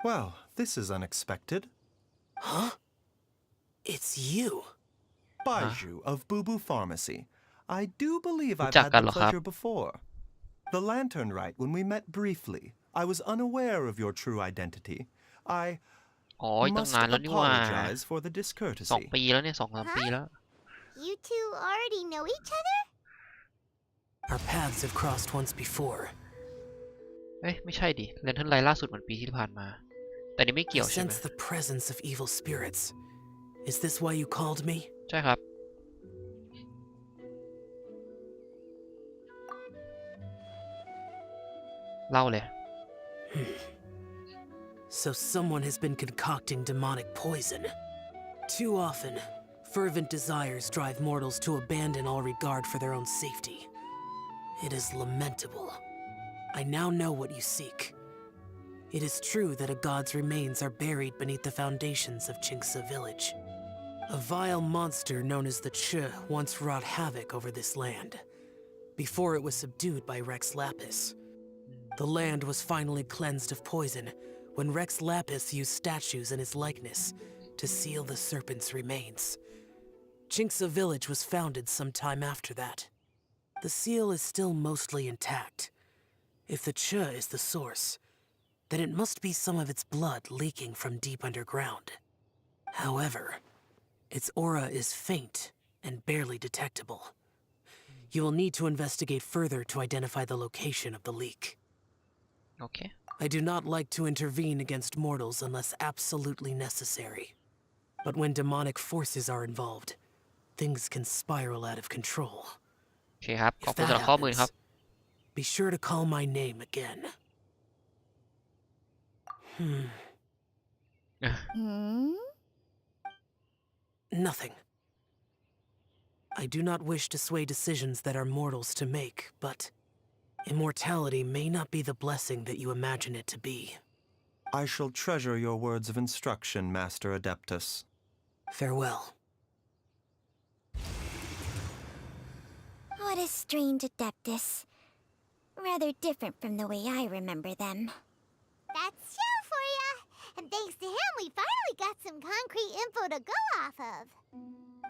Well, this is unexpected. Huh? It's you. Baiju of Boo Boo Pharmacy. I do believe I've รู้จัก had กัน the เหรอครับ pleasure before. The lantern rite when we met briefly. I was unaware of your true identity. I อ๋อตั้ง must นานแล้วนี่หว่า apologize for the 2 discourtesy. ปีแล้วเนี่ย2-3 ปีแล้ว You two already know each other? Our paths have crossed once before. เอ้ยไม่ใช่ดิเลนเทิร์นไลท์ล่าสุดเหมือนปีที่ผ่านมา แต่นี่ไม่ I เกี่ยวใช่ไหม sense the presence of evil spirits. Is this why you called me? ใช่ครับ เล่าเลย So someone has been concocting demonic poison. Too often, fervent desires drive mortals to abandon all regard for their own safety. It is lamentable. I now know what you seek. It is true that a god's remains are buried beneath the foundations of Chinksa village. A vile monster known as the Ch once wrought havoc over this land, before it was subdued by Rex Lapis. The land was finally cleansed of poison when Rex Lapis used statues in his likeness to seal the serpent's remains. Chinksa village was founded some time after that. The seal is still mostly intact. If the Ch is the source, then it must be some of its blood leaking from deep underground. However, its aura is faint and barely detectable. You will need to investigate further to identify the location of the leak. โอเค I do not like to intervene against mortals unless absolutely necessary. But when demonic forces are involved, things can spiral out of control. โอเคครับ ขอบ If คุณ that สำหรับข้อมูลครับ happens, be sure to call my name again. Hmm? Nothing. I do not wish to sway decisions that are mortals to make, but immortality may not be the blessing that you imagine it to be. I shall treasure your words of instruction, Master Adeptus. Farewell. What a strange Adeptus. Rather different from the way I remember them. That's Shell for ya! And thanks to him, we finally got some concrete info to go off of.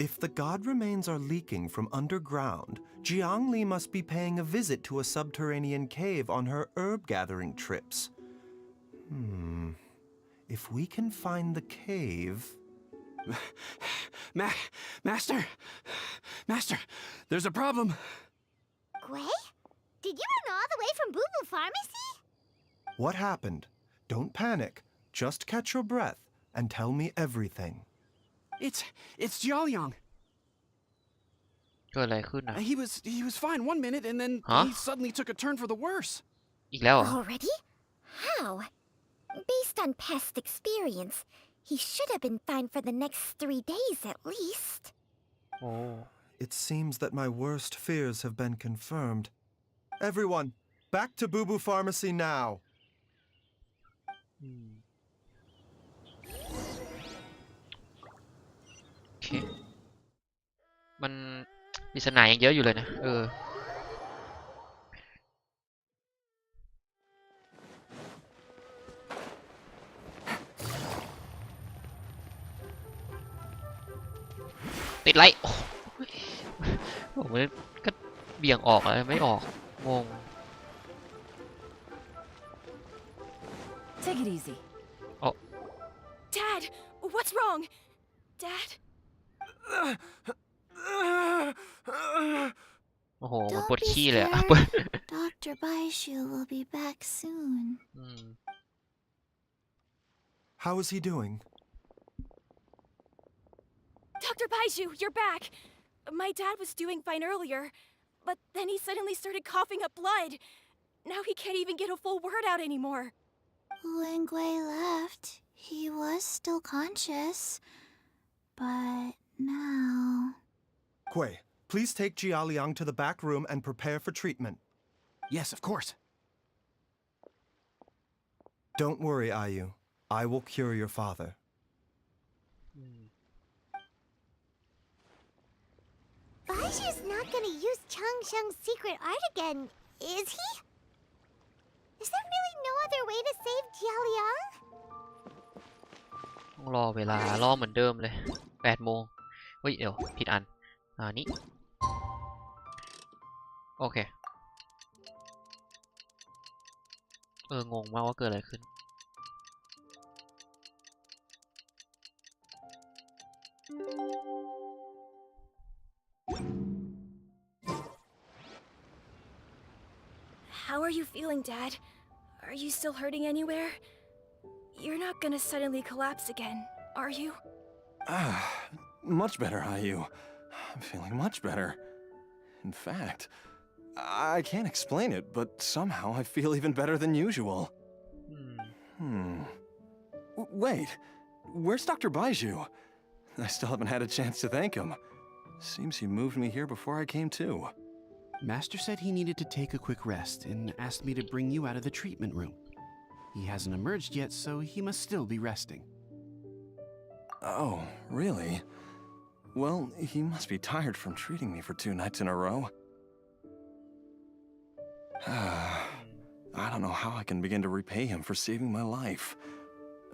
If the god remains are leaking from underground, Jiangli must be paying a visit to a subterranean cave on her herb-gathering trips. If we can find the cave... Master, there's a problem. Gwei? Did you run all the way from Boo Boo Pharmacy? What happened? Don't panic. Just catch your breath and tell me everything. It's Jiaoliang. เกิดอะไรขึ้นนะ He was fine 1 minute and then Huh? he suddenly took a turn for the worse. อีกแล้วเหรอ Already? How? Based on past experience, he should have been fine for the next 3 days at least. โอ้ It seems that my worst fears have been confirmed. Everyone, back to Boo Boo Pharmacy now. โอเค มันปริศนายังเยอะอยู่เลยนะ ติดไลท์โอ้โหผมก็เบี่ยงออกอะไรไม่ออก งง Take it easy. Dad, what's wrong? Dad? โอ้โหมันปวดขี้เลยอะ Dr. Baishu will be back soon. อืม How is he doing? Dr. Baiju, you're back! My dad was doing fine earlier, but then he suddenly started coughing up blood. Now he can't even get a full word out anymore. When Gwei left, he was still conscious. But now... Gui, please take Jialiang to the back room and prepare for treatment. Yes, of course. Don't worry, Ayu. I will cure your father. Baishu's not gonna use Changsheng's secret art again, is he? Is there really no other way to save Jialiang? ต้องรอเวลารอเหมือนเดิมเลย8 โมงเฮ้ยเดี๋ยวผิดอันนี่โอเคงงมากว่าเกิดอะไรขึ้น How are you feeling, Dad? Are you still hurting anywhere? You're not gonna suddenly collapse again, are you? Much better, Ayu. I'm feeling much better. In fact, I can't explain it, but somehow I feel even better than usual. Wait, where's Dr. Baiju? I still haven't had a chance to thank him. Seems he moved me here before I came to. Master said he needed to take a quick rest and asked me to bring you out of the treatment room. He hasn't emerged yet, so he must still be resting. Oh, really? Well, he must be tired from treating me for 2 nights in a row. I don't know how I can begin to repay him for saving my life.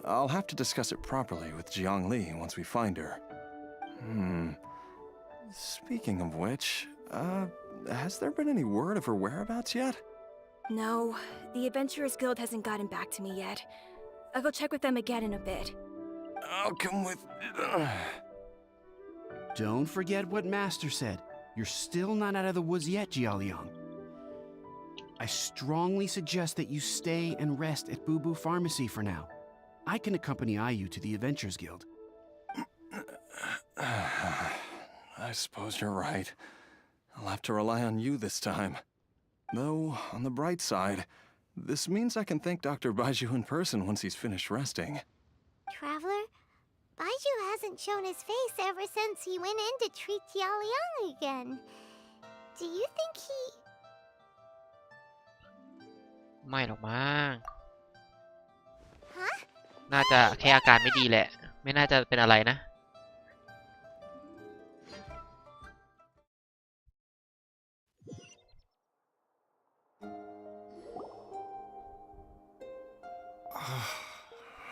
I'll have to discuss it properly with Jiang Li once we find her. Speaking of which, has there been any word of her whereabouts yet? No, the Adventurers Guild hasn't gotten back to me yet. I'll go check with them again in a bit. I'll come with... Don't forget what Master said. You're still not out of the woods yet, Jialiang. I strongly suggest that you stay and rest at Boo Boo Pharmacy for now. I can accompany Ayu to the Adventurers Guild. I suppose you're right. I'll have to rely on you this time. Though, on the bright side, this means I can thank Dr. Baiju in person once he's finished resting. Traveler, Baiju hasn't shown his face ever since he went in to treat Jialiang again. Do you think he... ไม่หรอกมั้ง Huh? น่าจะแค่อาการไม่ดีแหละ ไม่น่าจะเป็นอะไรนะ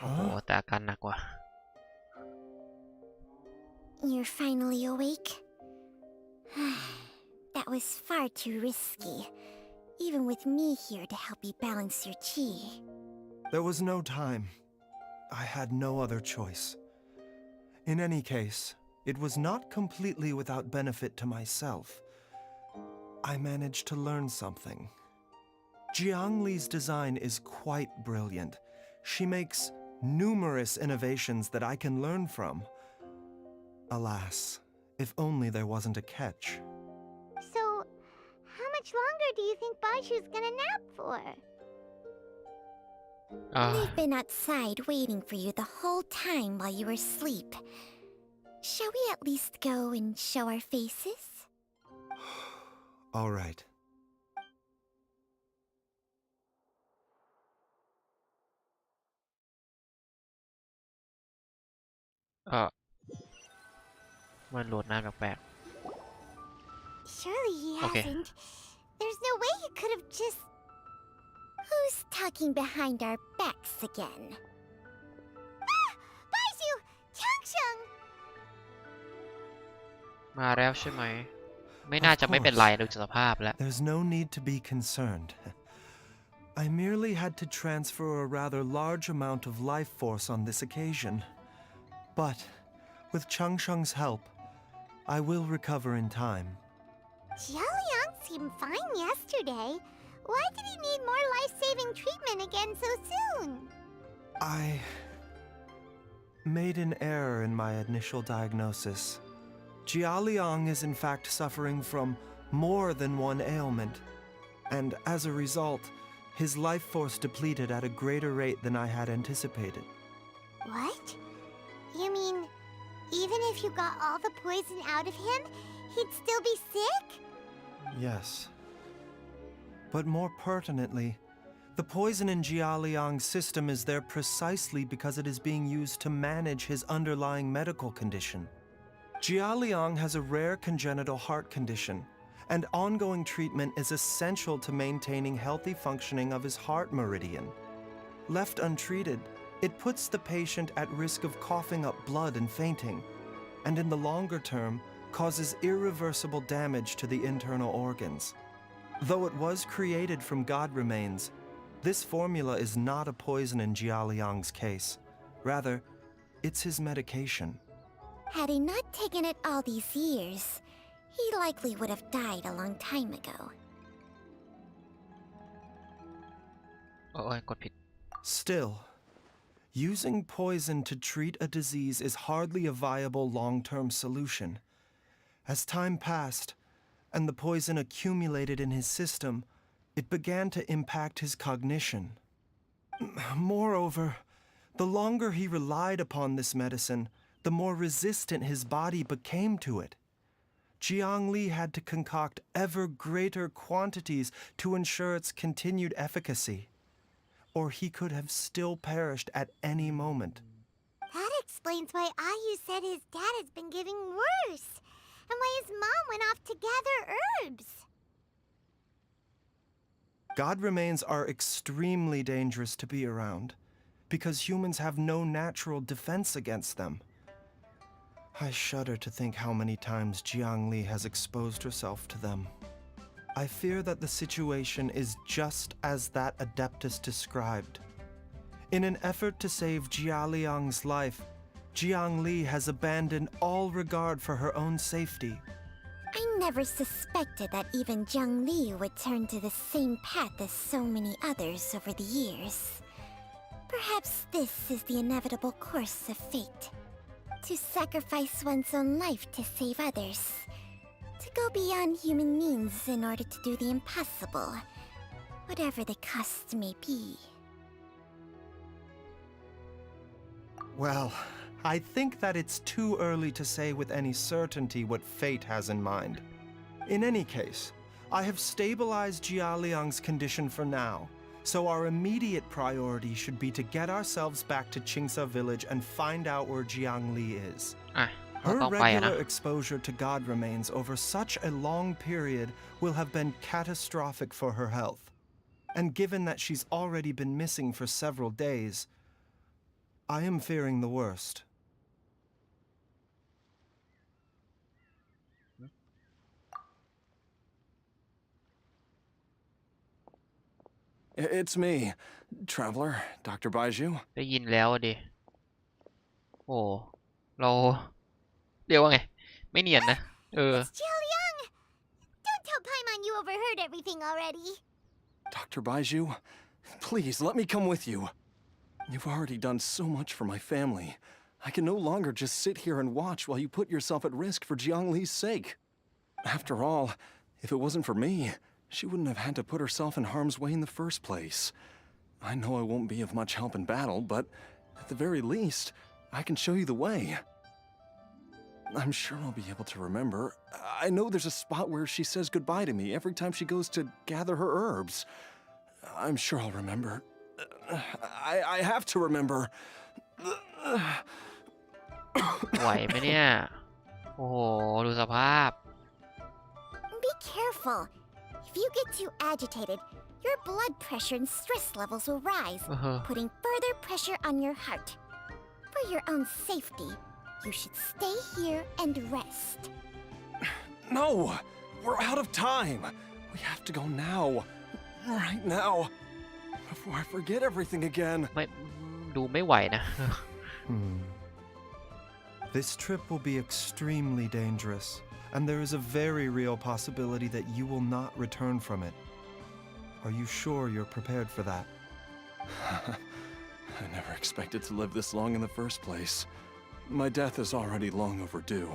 โอ้โหแต่อาการหนักกว่า You're finally awake? That was far too risky. Even with me here to help you balance your chi. There was no time. I had no other choice. In any case, it was not completely without benefit to myself. I managed to learn something. Jiang Li's design is quite brilliant. She makes numerous innovations that I can learn from. Alas, if only there wasn't a catch. So, how much longer do you think Baishu's gonna nap for? We've been outside waiting for you the whole time while you were asleep. Shall we at least go and show our faces? All right. มันโหลดนานแปลก Surely he Okay. hasn't. There's no way he could have just... Who's talking behind our backs again? Ah! Baishu! Changsheng! ๆมาแล้วใช่ไหม ไม่น่าจะไม่เป็นไรดูจากสภาพแล้ว There's no need to be concerned. I merely had to transfer a rather large amount of life force on this occasion. But, with Changsheng's help, I will recover in time. Jialiang seemed fine yesterday. Why did he need more life-saving treatment again so soon? I made an error in my initial diagnosis. Jialiang is in fact suffering from more than one ailment, and as a result, his life force depleted at a greater rate than I had anticipated. What? You mean, even if you got all the poison out of him, he'd still be sick? Yes. But more pertinently, the poison in Jialiang's system is there precisely because it is being used to manage his underlying medical condition. Jialiang has a rare congenital heart condition, and ongoing treatment is essential to maintaining healthy functioning of his heart meridian. Left untreated, it puts the patient at risk of coughing up blood and fainting, and in the longer term, causes irreversible damage to the internal organs. Though it was created from god remains, this formula is not a poison in Jialiang's case. Rather, it's his medication. Had he not taken it all these years, he likely would have died a long time ago. โอ้ยกดผิด Still, using poison to treat a disease is hardly a viable long-term solution. As time passed, and the poison accumulated in his system, it began to impact his cognition. Moreover, the longer he relied upon this medicine, the more resistant his body became to it. Jiang Li had to concoct ever greater quantities to ensure its continued efficacy, or he could have still perished at any moment. That explains why Ayu said his dad has been getting worse, and why his mom went off to gather herbs. God remains are extremely dangerous to be around, because humans have no natural defense against them. I shudder to think how many times Jiang Li has exposed herself to them. I fear that the situation is just as that adeptus described. In an effort to save Jialiang's life, Jiang Li has abandoned all regard for her own safety. I never suspected that even Jiang Li would turn to the same path as so many others over the years. Perhaps this is the inevitable course of fate. To sacrifice one's own life to save others. To go beyond human means in order to do the impossible, whatever the cost may be. Well, I think that it's too early to say with any certainty what fate has in mind. In any case, I have stabilized Jialiang's condition for now, so our immediate priority should be to get ourselves back to Qingsa village and find out where Jiang Li is. อ่ะเรา Her ต้องไปอะนะ regular exposure to god remains over such a long period will have been catastrophic for her health. And given that she's already been missing for several days, I am fearing the worst. It's me, Traveler, Dr. Baiju. ได้ยินแล้วอะดิโอ้เราเรียกว่าไง ไม่เนียนนะ It's Jialiang! Don't tell Paimon you overheard everything already. Dr. Baiju, please let me come with you. You've already done so much for my family. I can no longer just sit here and watch while you put yourself at risk for Jiang Li's sake. After all, if it wasn't for me, she wouldn't have had to put herself in harm's way in the first place. I know I won't be of much help in battle, but at the very least, I can show you the way. I'm sure I'll be able to remember. I know there's a spot where she says goodbye to me every time she goes to gather her herbs. I'm sure I'll remember. I have to remember. ไหวไหมเนี่ย โอ้โห ดูสภาพ Be careful. If you get too agitated, your blood pressure and stress levels will rise, เออ putting further pressure on your heart. For your own safety, you should stay here and rest. No! We're out of time! We have to go now. Right now. Before I forget everything again. ไม่ดูไม่ไหวนะ This trip will be extremely dangerous, and there is a very real possibility that you will not return from it. Are you sure you're prepared for that? I never expected to live this long in the first place. My death is already long overdue.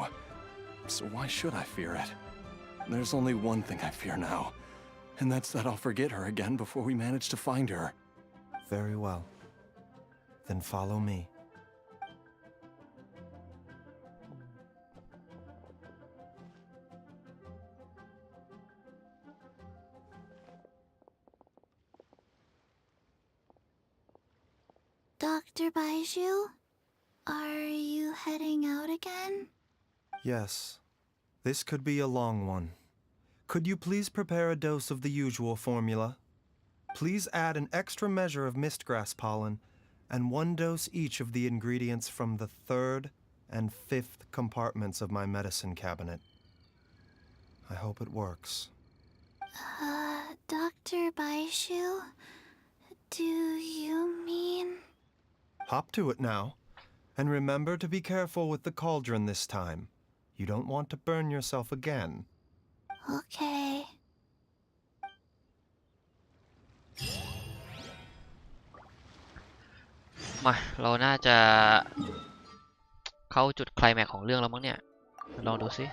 So why should I fear it? There's only one thing I fear now, and that's that I'll forget her again before we manage to find her. Very well. Then follow me. Dr. Baiju, are you heading out again? Yes. This could be a long one. Could you please prepare a dose of the usual formula? Please add an extra measure of mistgrass pollen and 1 dose each of the ingredients from the 3rd and 5th compartments of my medicine cabinet. I hope it works. Dr. Baiju, do you mean... Hop to it now. And remember to be careful with the cauldron this time. You don't want to burn yourself again. Okay. มาเราน่าจะเข้าจุดไคลแม็กซ์ของเรื่องแล้วมั้งเนี่ยลองดูสิ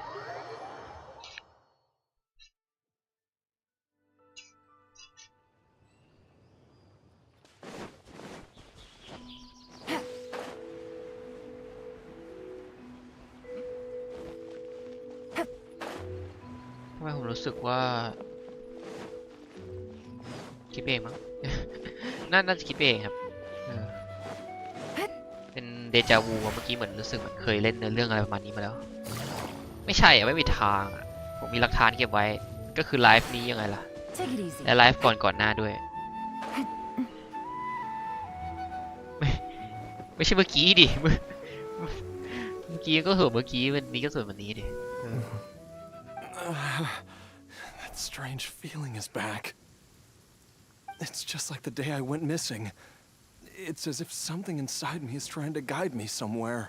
ทำไมผมรู้สึกว่าคิดเองมั้ง น่าจะคิดเองครับเป็นเดจาวูเมื่อกี้เหมือนรู้สึกเหมือนเคยเล่นเรื่องอะไรประมาณนี้มาแล้วไม่ใช่อะไม่มีทางอะผมมีหลักฐานเก็บไว้ก็คือไลฟ์นี้ยังไงล่ะและไลฟ์ก่อนหน้าด้วยไม่ใช่เมื่อกี้ดิเมื่อกี้ก็ส่วนเมื่อกี้วันนี้ก็ส่วนวันนี้ดิThat strange feeling is back. It's just like the day I went missing. It's as if something inside me is trying to guide me somewhere.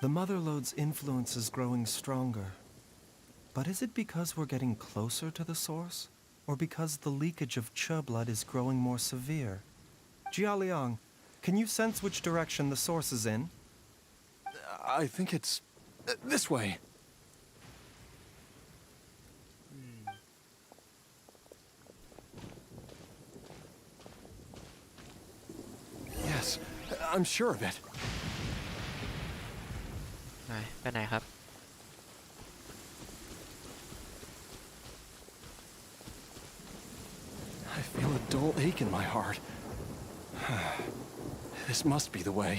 The Motherlode's influence is growing stronger. But is it because we're getting closer to the source? Or because the leakage of Che blood is growing more severe? Jialiang, can you sense which direction the source is in? I think it's this way. Yes, I'm sure of it. ไปไหนครับ I feel a dull ache in my heart. This must be the way.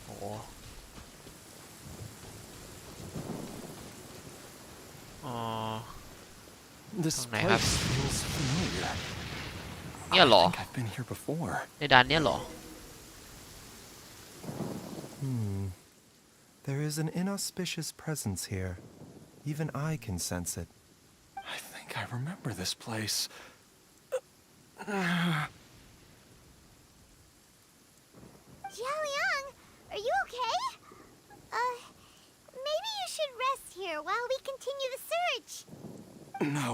โอ้อ๋อ This ตรงไหนครับ place feels familiar. เนี่ยเหรอ I think I've been here before. ในด่านเนี่ยเหรอ There is an inauspicious presence here. Even I can sense it. I think I remember this place. Jialiang, are you okay? Maybe you should rest here while we continue the search. No,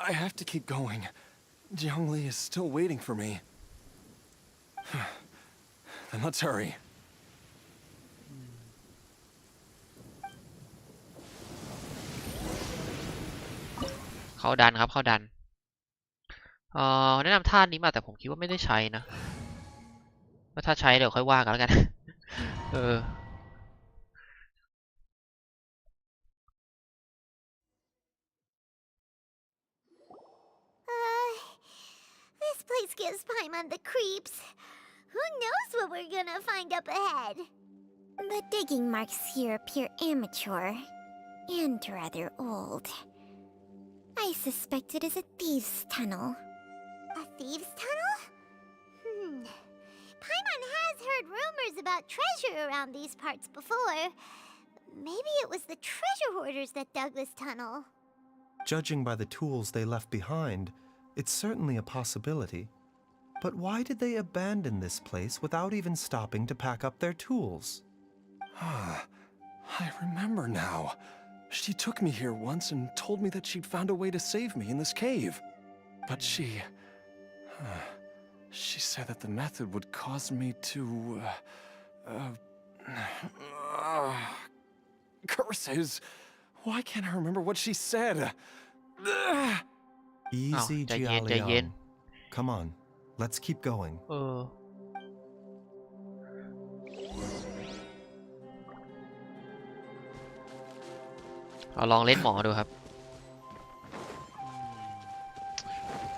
I have to keep going. Jiangli is still waiting for me. Then let's hurry. เข้าดันครับเข้าดันแนะนำท่านี้มาแต่ผมคิดว่าไม่ได้ใช้นะว่าถ้าใช้เดี๋ยวค่อยว่ากันแล้วกัน This place gives Paimon the creeps. Who knows what we're gonna find up ahead? The digging marks here appear immature and rather old. I suspect it is a thieves' tunnel. A thieves' tunnel? Paimon has heard rumors about treasure around these parts before. Maybe it was the treasure hoarders that dug this tunnel. Judging by the tools they left behind, it's certainly a possibility. But why did they abandon this place without even stopping to pack up their tools? I remember now. She took me here once and told me that she'd found a way to save me in this cave. But she said that the method would cause me to, curses. Why can't I remember what she said? Easy, Oh, ใจเย็น Jialiang. Come on, let's keep going. เราลองเล่นหมอดูครับ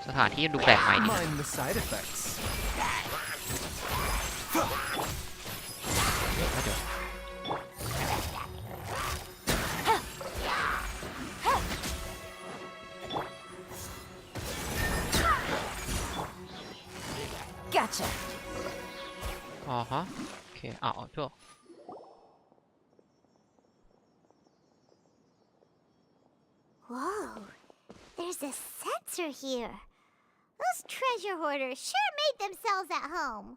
สถานที่ดูแปลกใหม่ดี Mind the side effects. Gotcha. อ๋อฮะโอเคอ้าวโทษ Whoa, there's a sensor here. Those treasure hoarders sure made themselves at home.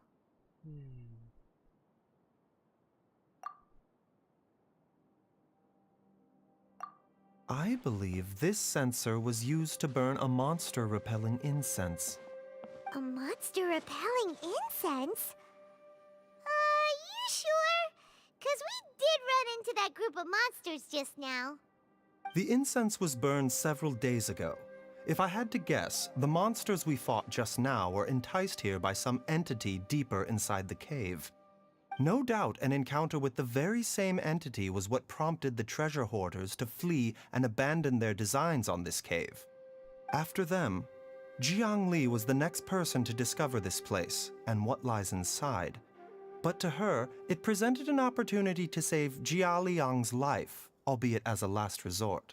I believe this sensor was used to burn a monster-repelling incense. A monster repelling incense? You sure? 'Cause we did run into that group of monsters just now. The incense was burned several days ago. If I had to guess, the monsters we fought just now were enticed here by some entity deeper inside the cave. No doubt an encounter with the very same entity was what prompted the treasure hoarders to flee and abandon their designs on this cave. After them, Jiang Li was the next person to discover this place and what lies inside. But to her, it presented an opportunity to save Jia Liang's life, albeit as a last resort.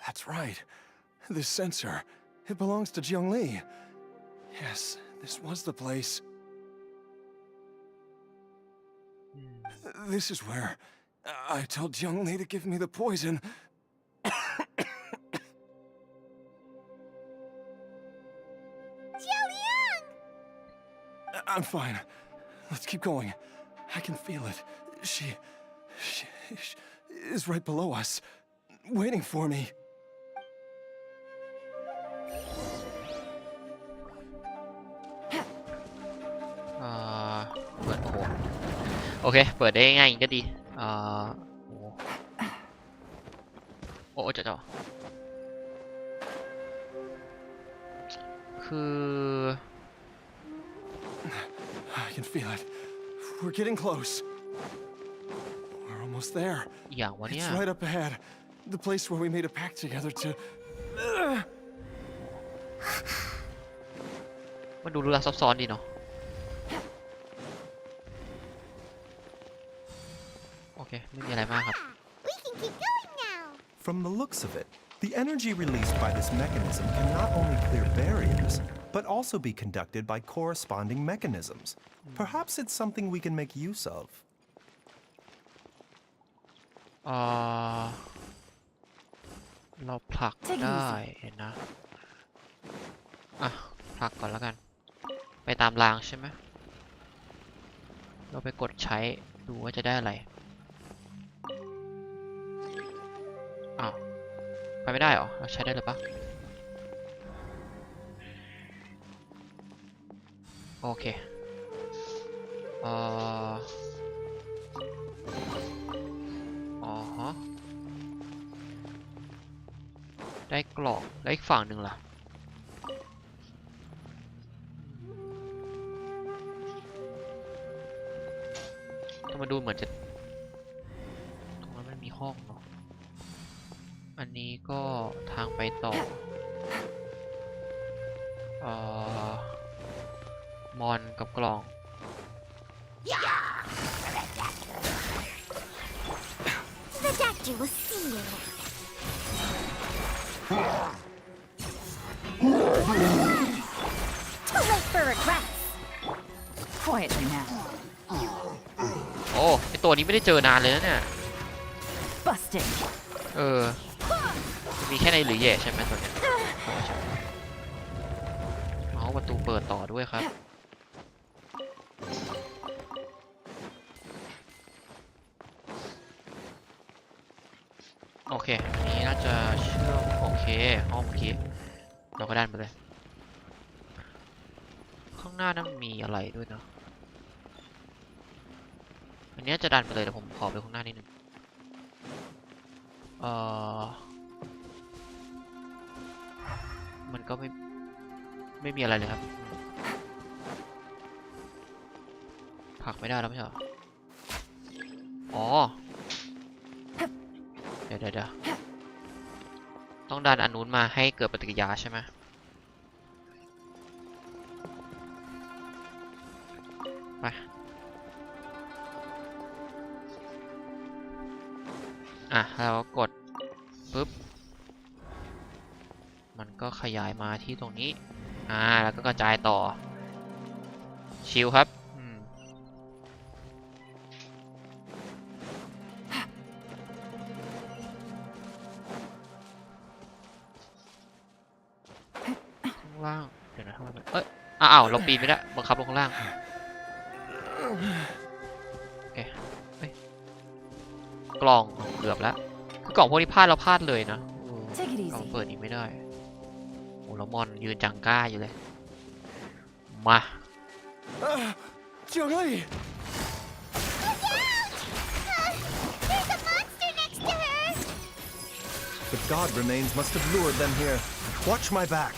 That's right. This sensor, it belongs to Jiangli. Yes, this was the place. This is where I told Jiangli to give me the poison. Jiaoliang! I'm fine. Let's keep going. I can feel it. She is right below us, waiting for me. เปิดโอเคเปิดได้ง่ายก็ดีโอ้เจ้าคือ I can feel it. We're getting close. We're almost there. อย่างวะเนี่ย It's right up ahead. The place where we made a pact together to... มันดูลึกลับซับซ้อนดีเนาะโอเคไม่มีอะไรมากครับ We can keep going now. From the looks of it, the energy released by this mechanism can not only clear barriers, but also be conducted by corresponding mechanisms. Perhaps it's something we can make use of. เราผลักได้นะผลักก่อนแล้วกันไปตามรางใช่ไหมเราไปกดใช้ดูว่าจะได้อะไรไปไม่ได้เหรอเราใช้ได้หรือปะโอเคฮะได้กล่องแล้วอีกฝั่งหนึ่งล่ะถ้ามาดูเหมือนจะตรงนั้นมันมีห้องเนาะอันนี้ก็ทางไปต่อมอนกับกล่อง The doctor will see you. Too late for regrets. Quietly now. โอ้ไอตัวนี้ไม่ได้เจอนานเลยนะเนี่ย Busted. มีแค่ในหรือแย่ใช่ไหมตัวเนี้ยประตูเปิดต่อด้วยครับโอเคอันนี้น่าจะเชื่อมโอเคห้องเมื่อกี้เราก็ดันไปเลยข้างหน้านั้นมีอะไรด้วยเนาะอันนี้จะดันไปเลยแต่ผมขอไปข้างหน้านิดนึงมันก็ไม่มีอะไรเลยครับผลักไม่ได้แล้วไม่ใช่หรอเดี๋ยวต้องดันอันนู้นมาให้เกิดปฏิกิริยาใช่ไหม ไปเรากดปุ๊บมันก็ขยายมาที่ตรงนี้แล้วก็กระจายต่อชิลครับข้างล่างเดี๋ยวนะทำไมอ้าวเราปีนไม่ได้บังคับลงข้างล่างโอเคกล่องเกือบแล้วคือกล่องพวกนี้พลาดเราพลาดเลยนะกล่องเปิดอีกไม่ได้โอ้แล้วมอนยืนจังก้าอยู่เลยมาเจียวเลย There's a monster next to her! The god remains must have lured them here. Watch my back.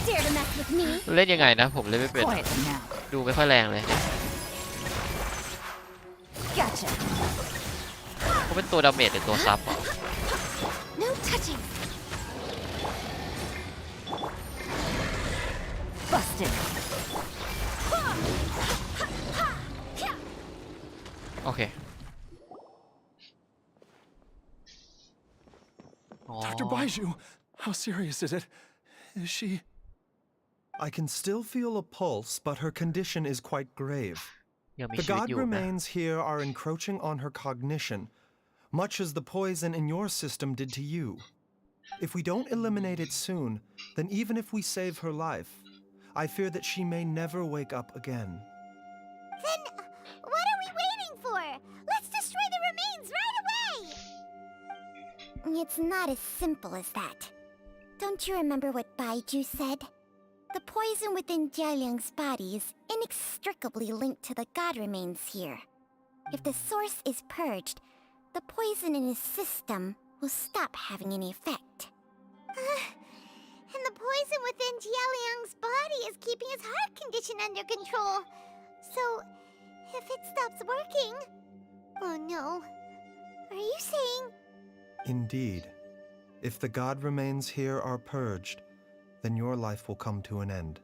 Dare to mess with me? เล่นยังไงนะผมเล่นไม่เป็น Quiet them now. ดูไม่ค่อยแรงเลย Gotcha. เขาเป็นตัวดาเมจหรือตัวซับอ่ะ No touching! Busted. โอเค Dr. Baiju, how serious is it? Is she... I can still feel a pulse, but her condition is quite grave. ยังมี The ชีวิต god อยู่นะ remains here are encroaching on her cognition, much as the poison in your system did to you. If we don't eliminate it soon, then even if we save her life, I fear that she may never wake up again. Then what are we waiting for? Let's destroy the remains right away! It's not as simple as that. Don't you remember what Baiju said? The poison within Jialiang's body is inextricably linked to the god remains here. If the source is purged, the poison in his system will stop having any effect. And the poison within Jialiang's body is keeping his heart condition under control. So, if it stops working... Oh no. Are you saying... Indeed. If the god remains here are purged, then your life will come to an end.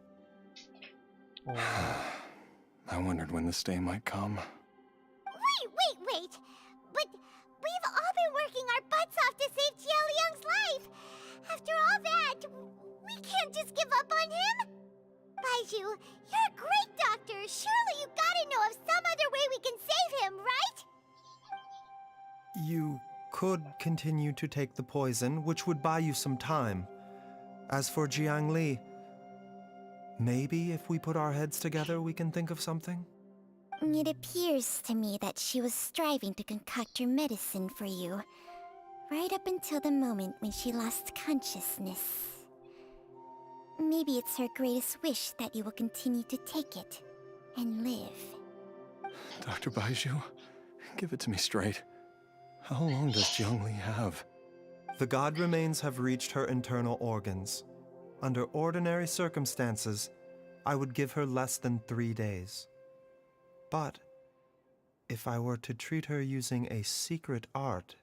I wondered when this day might come. Wait! But we've all been working our butts off to save Jialiang's life! After all that, we can't just give up on him! Baiju, you're a great doctor. Surely you gotta know of some other way we can save him, right? You could continue to take the poison, which would buy you some time. As for Jiang Li, maybe if we put our heads together, we can think of something? It appears to me that she was striving to concoct your medicine for you, right up until the moment when she lost consciousness. Maybe it's her greatest wish that you will continue to take it and live. Dr. Baiju, give it to me straight. How long does Jiang Li have? The god remains have reached her internal organs. Under ordinary circumstances, I would give her less than 3 days. But if I were to treat her using a secret art...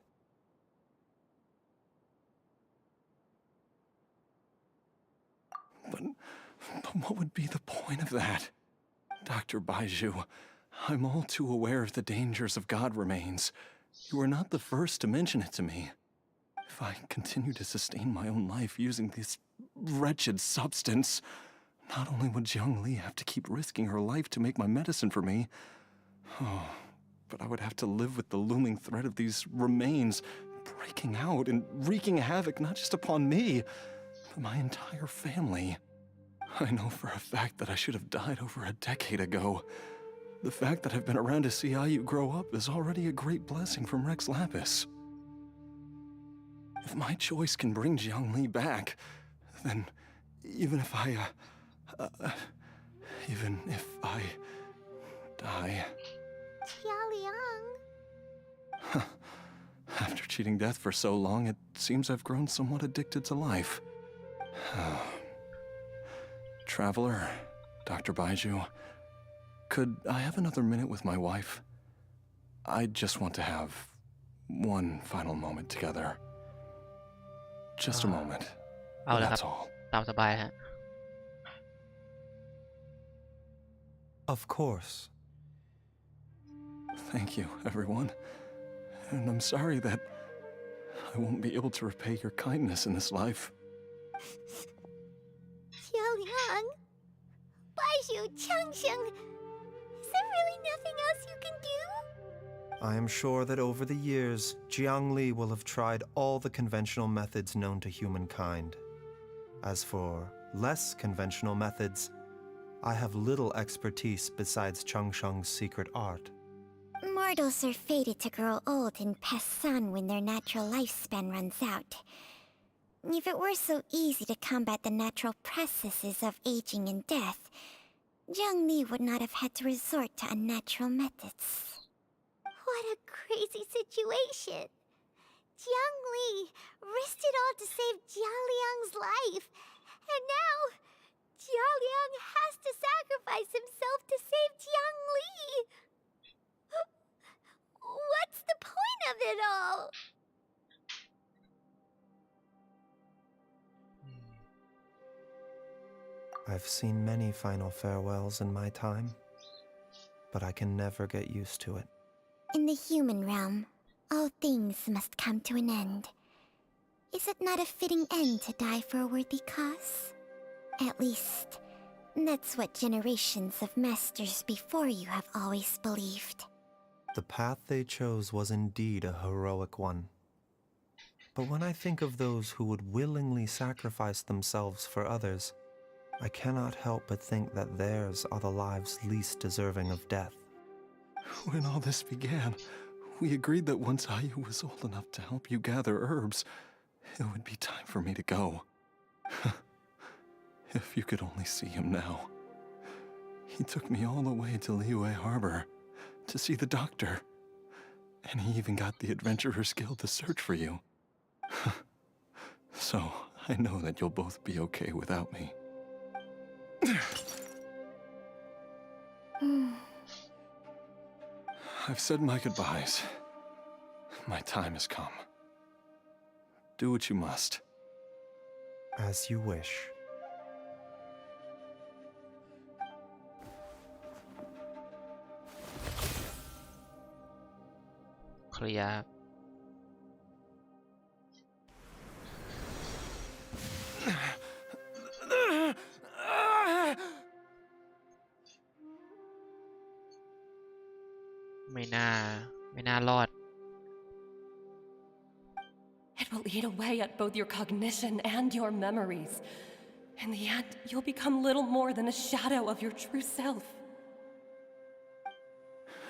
But what would be the point of that? Dr. Baiju, I'm all too aware of the dangers of god remains. You are not the first to mention it to me. If I continue to sustain my own life using this wretched substance, not only would Jiang Li have to keep risking her life to make my medicine for me, but I would have to live with the looming threat of these remains breaking out and wreaking havoc not just upon me, but my entire family. I know for a fact that I should have died over a decade ago. The fact that I've been around to see Ayu grow up is already a great blessing from Rex Lapis. If my choice can bring Jiang Li back, then even if I die... Jialiang. After cheating death for so long, it seems I've grown somewhat addicted to life. Traveler, Dr. Baiju, could I have another minute with my wife? I just want to have one final moment together. Just a moment. เอาละครับ That's all. ตามสบายฮะ Of course. Thank you, everyone. And I'm sorry that I won't be able to repay your kindness in this life. Jialiang, Baizhu, Changsheng, is there really nothing else you can do? I am sure that over the years, Jiangli will have tried all the conventional methods known to humankind. As for less conventional methods, I have little expertise besides Changsheng's secret art. Mortals are fated to grow old and pass on when their natural lifespan runs out. If it were so easy to combat the natural processes of aging and death, Jiangli would not have had to resort to unnatural methods. What a crazy situation! Jiangli risked it all to save Jialiang's life, and now Jialiang has to sacrifice himself to save Jiangli! What's the point of it all? I've seen many final farewells in my time, but I can never get used to it. In the human realm, all things must come to an end. Is it not a fitting end to die for a worthy cause? At least, that's what generations of masters before you have always believed. The path they chose was indeed a heroic one. But when I think of those who would willingly sacrifice themselves for others, I cannot help but think that theirs are the lives least deserving of death. When all this began, we agreed that once Ayu was old enough to help you gather herbs, it would be time for me to go. If you could only see him now. He took me all the way to Liyue Harbor to see the doctor. And he even got the Adventurers Guild to search for you. So, I know that you'll both be okay without me. I've said my goodbyes. My time has come. Do what you must. As you wish. เคลียร์ ไม่น่ารอด It will eat away at both your cognition and your memories. In the end, you'll become little more than a shadow of your true self.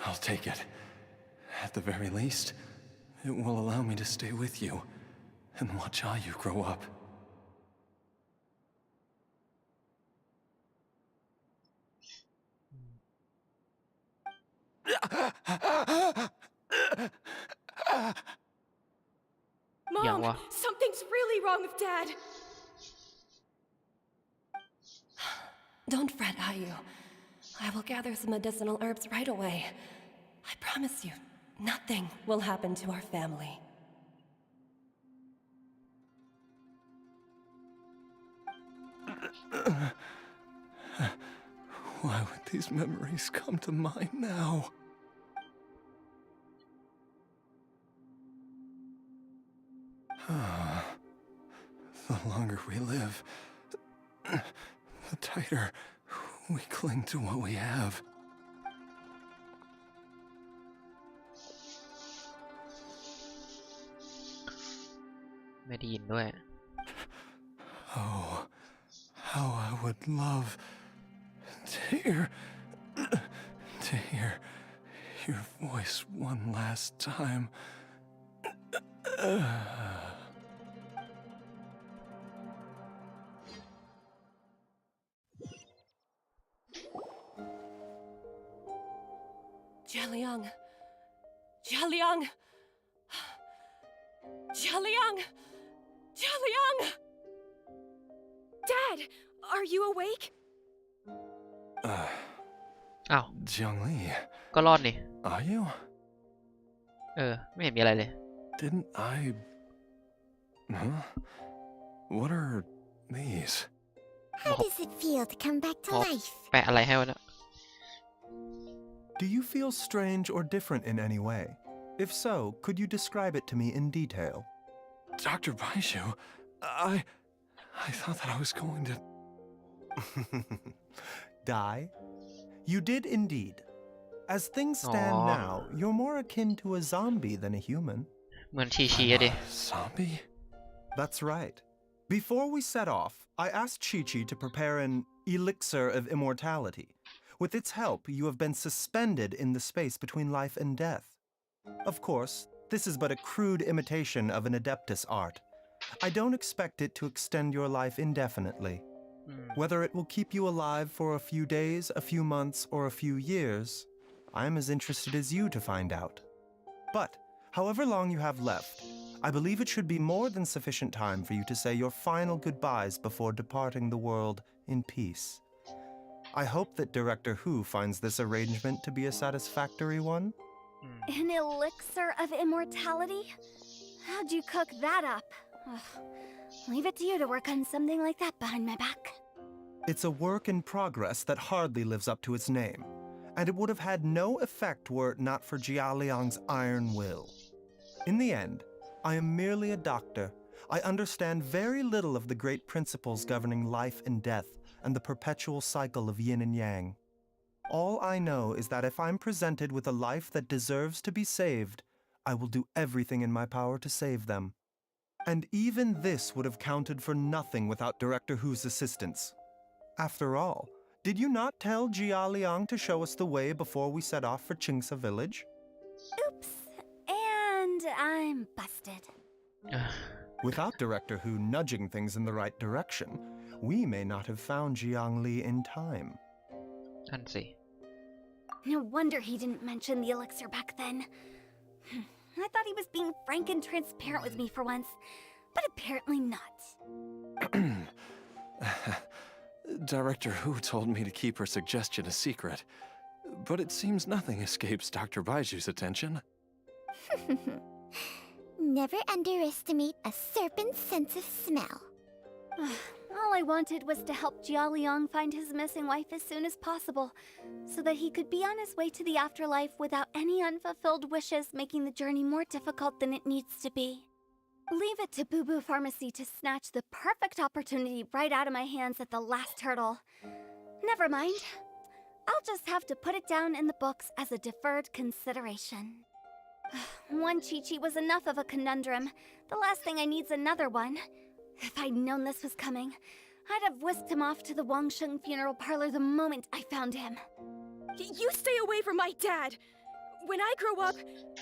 I'll take it. At the very least, it will allow me to stay with you and watch Ayu grow up. Mom, something's really wrong with Dad. Don't fret, Ayu. I will gather some medicinal herbs right away. I promise you, nothing will happen to our family. Why would these memories come to mind now? The longer we live, the tighter we cling to what we have. ไม่ได้ยินด้วย Oh, how I would love to hear your voice one last time. Jialiang. Jialiang. Jialiang. Jialiang. Dad, are you awake? อ้าว Jiangli, ก็รอดนี่ are you? ไม่เห็นมีอะไรเลย Didn't I... Huh? What are these? How does it feel to come back to life? แปะอะไรให้วะเนี่ย Do you feel strange or different in any way? If so, could you describe it to me in detail? Dr. Baiju, I thought that I was going to... Die? You did indeed. As things stand now, you're more akin to a zombie than a human. เหมือนชีอะดิ Zombie? That's right. Before we set off, I asked Chi-Chi to prepare an elixir of immortality. With its help, you have been suspended in the space between life and death. Of course, this is but a crude imitation of an Adeptus art. I don't expect it to extend your life indefinitely. Whether it will keep you alive for a few days, a few months, or a few years, I am as interested as you to find out. But, however long you have left, I believe it should be more than sufficient time for you to say your final goodbyes before departing the world in peace. I hope that Director Hu finds this arrangement to be a satisfactory one. An elixir of immortality? How'd you cook that up? Ugh. Leave it to you to work on something like that behind my back. It's a work in progress that hardly lives up to its name, and it would have had no effect were it not for Jialiang's iron will. In the end, I am merely a doctor. I understand very little of the great principles governing life and death and the perpetual cycle of yin and yang. All I know is that if I'm presented with a life that deserves to be saved, I will do everything in my power to save them. And even this would have counted for nothing without Director Hu's assistance. After all, did you not tell Jia Liang to show us the way before we set off for Qingsa village? Oops. And I'm busted. Without Director Hu nudging things in the right direction, we may not have found Jiang Li in time. นั่นสิ No wonder he didn't mention the elixir back then. I thought he was being frank and transparent with me for once, but apparently not. Director Hu told me to keep her suggestion a secret, but it seems nothing escapes Dr. Baiju's attention. Never underestimate a serpent's sense of smell. All I wanted was to help Jialiang find his missing wife as soon as possible, so that he could be on his way to the afterlife without any unfulfilled wishes making the journey more difficult than it needs to be. Leave it to Boo Boo Pharmacy to snatch the perfect opportunity right out of my hands at the last hurdle. Never mind. I'll just have to put it down in the books as a deferred consideration. One Chi-Chi was enough of a conundrum. The last thing I need's another one. If I'd known this was coming, I'd have whisked him off to the Wangsheng funeral parlor the moment I found him. You stay away from my dad! When I grow up,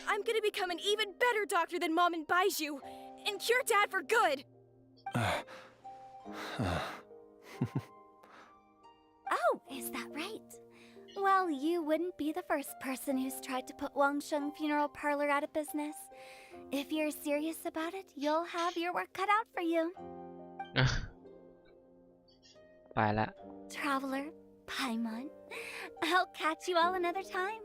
I'm gonna become an even better doctor than Mom and Baiju, and cure Dad for good! Oh, is that right? Well, you wouldn't be the first person who's tried to put Wangsheng funeral parlor out of business. If you're serious about it, you'll have your work cut out for you. ไปละ Traveler, Paimon, I'll catch you all another time.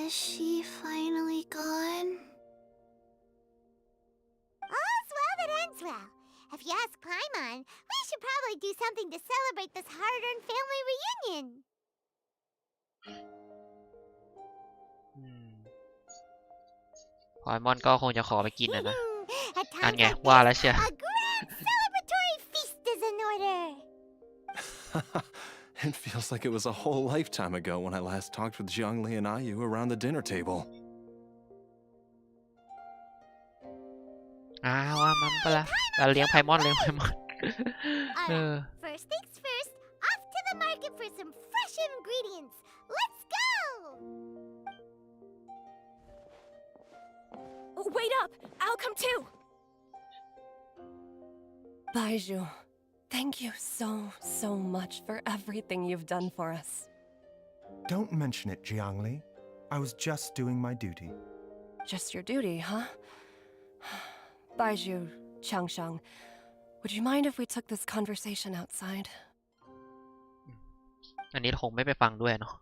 Is she finally gone? All's well that ends well. If you ask Paimon, we should probably do something to celebrate this hard-earned family reunion. พอยมอนก็คงจะขอไปกินนะ At นั่น times ไง like ว่า this, แล้วเชียว a grand celebratory feast is in order. It feels like it was a whole lifetime ago when I last talked with Jiangli and Ayu around the dinner table. ว่ามันไปละเราเลี้ยงไพมอน Alright, first things first, off to the market for some fresh ingredients. Let's go! Wait up! I'll come too! Baiju, thank you so much for everything you've done for us. Don't mention it, Jiangli. I was just doing my duty. Just your duty, huh? Baiju, Changsheng, would you mind if we took this conversation outside? อันนี้คงไม่ไปฟังด้วยเนาะ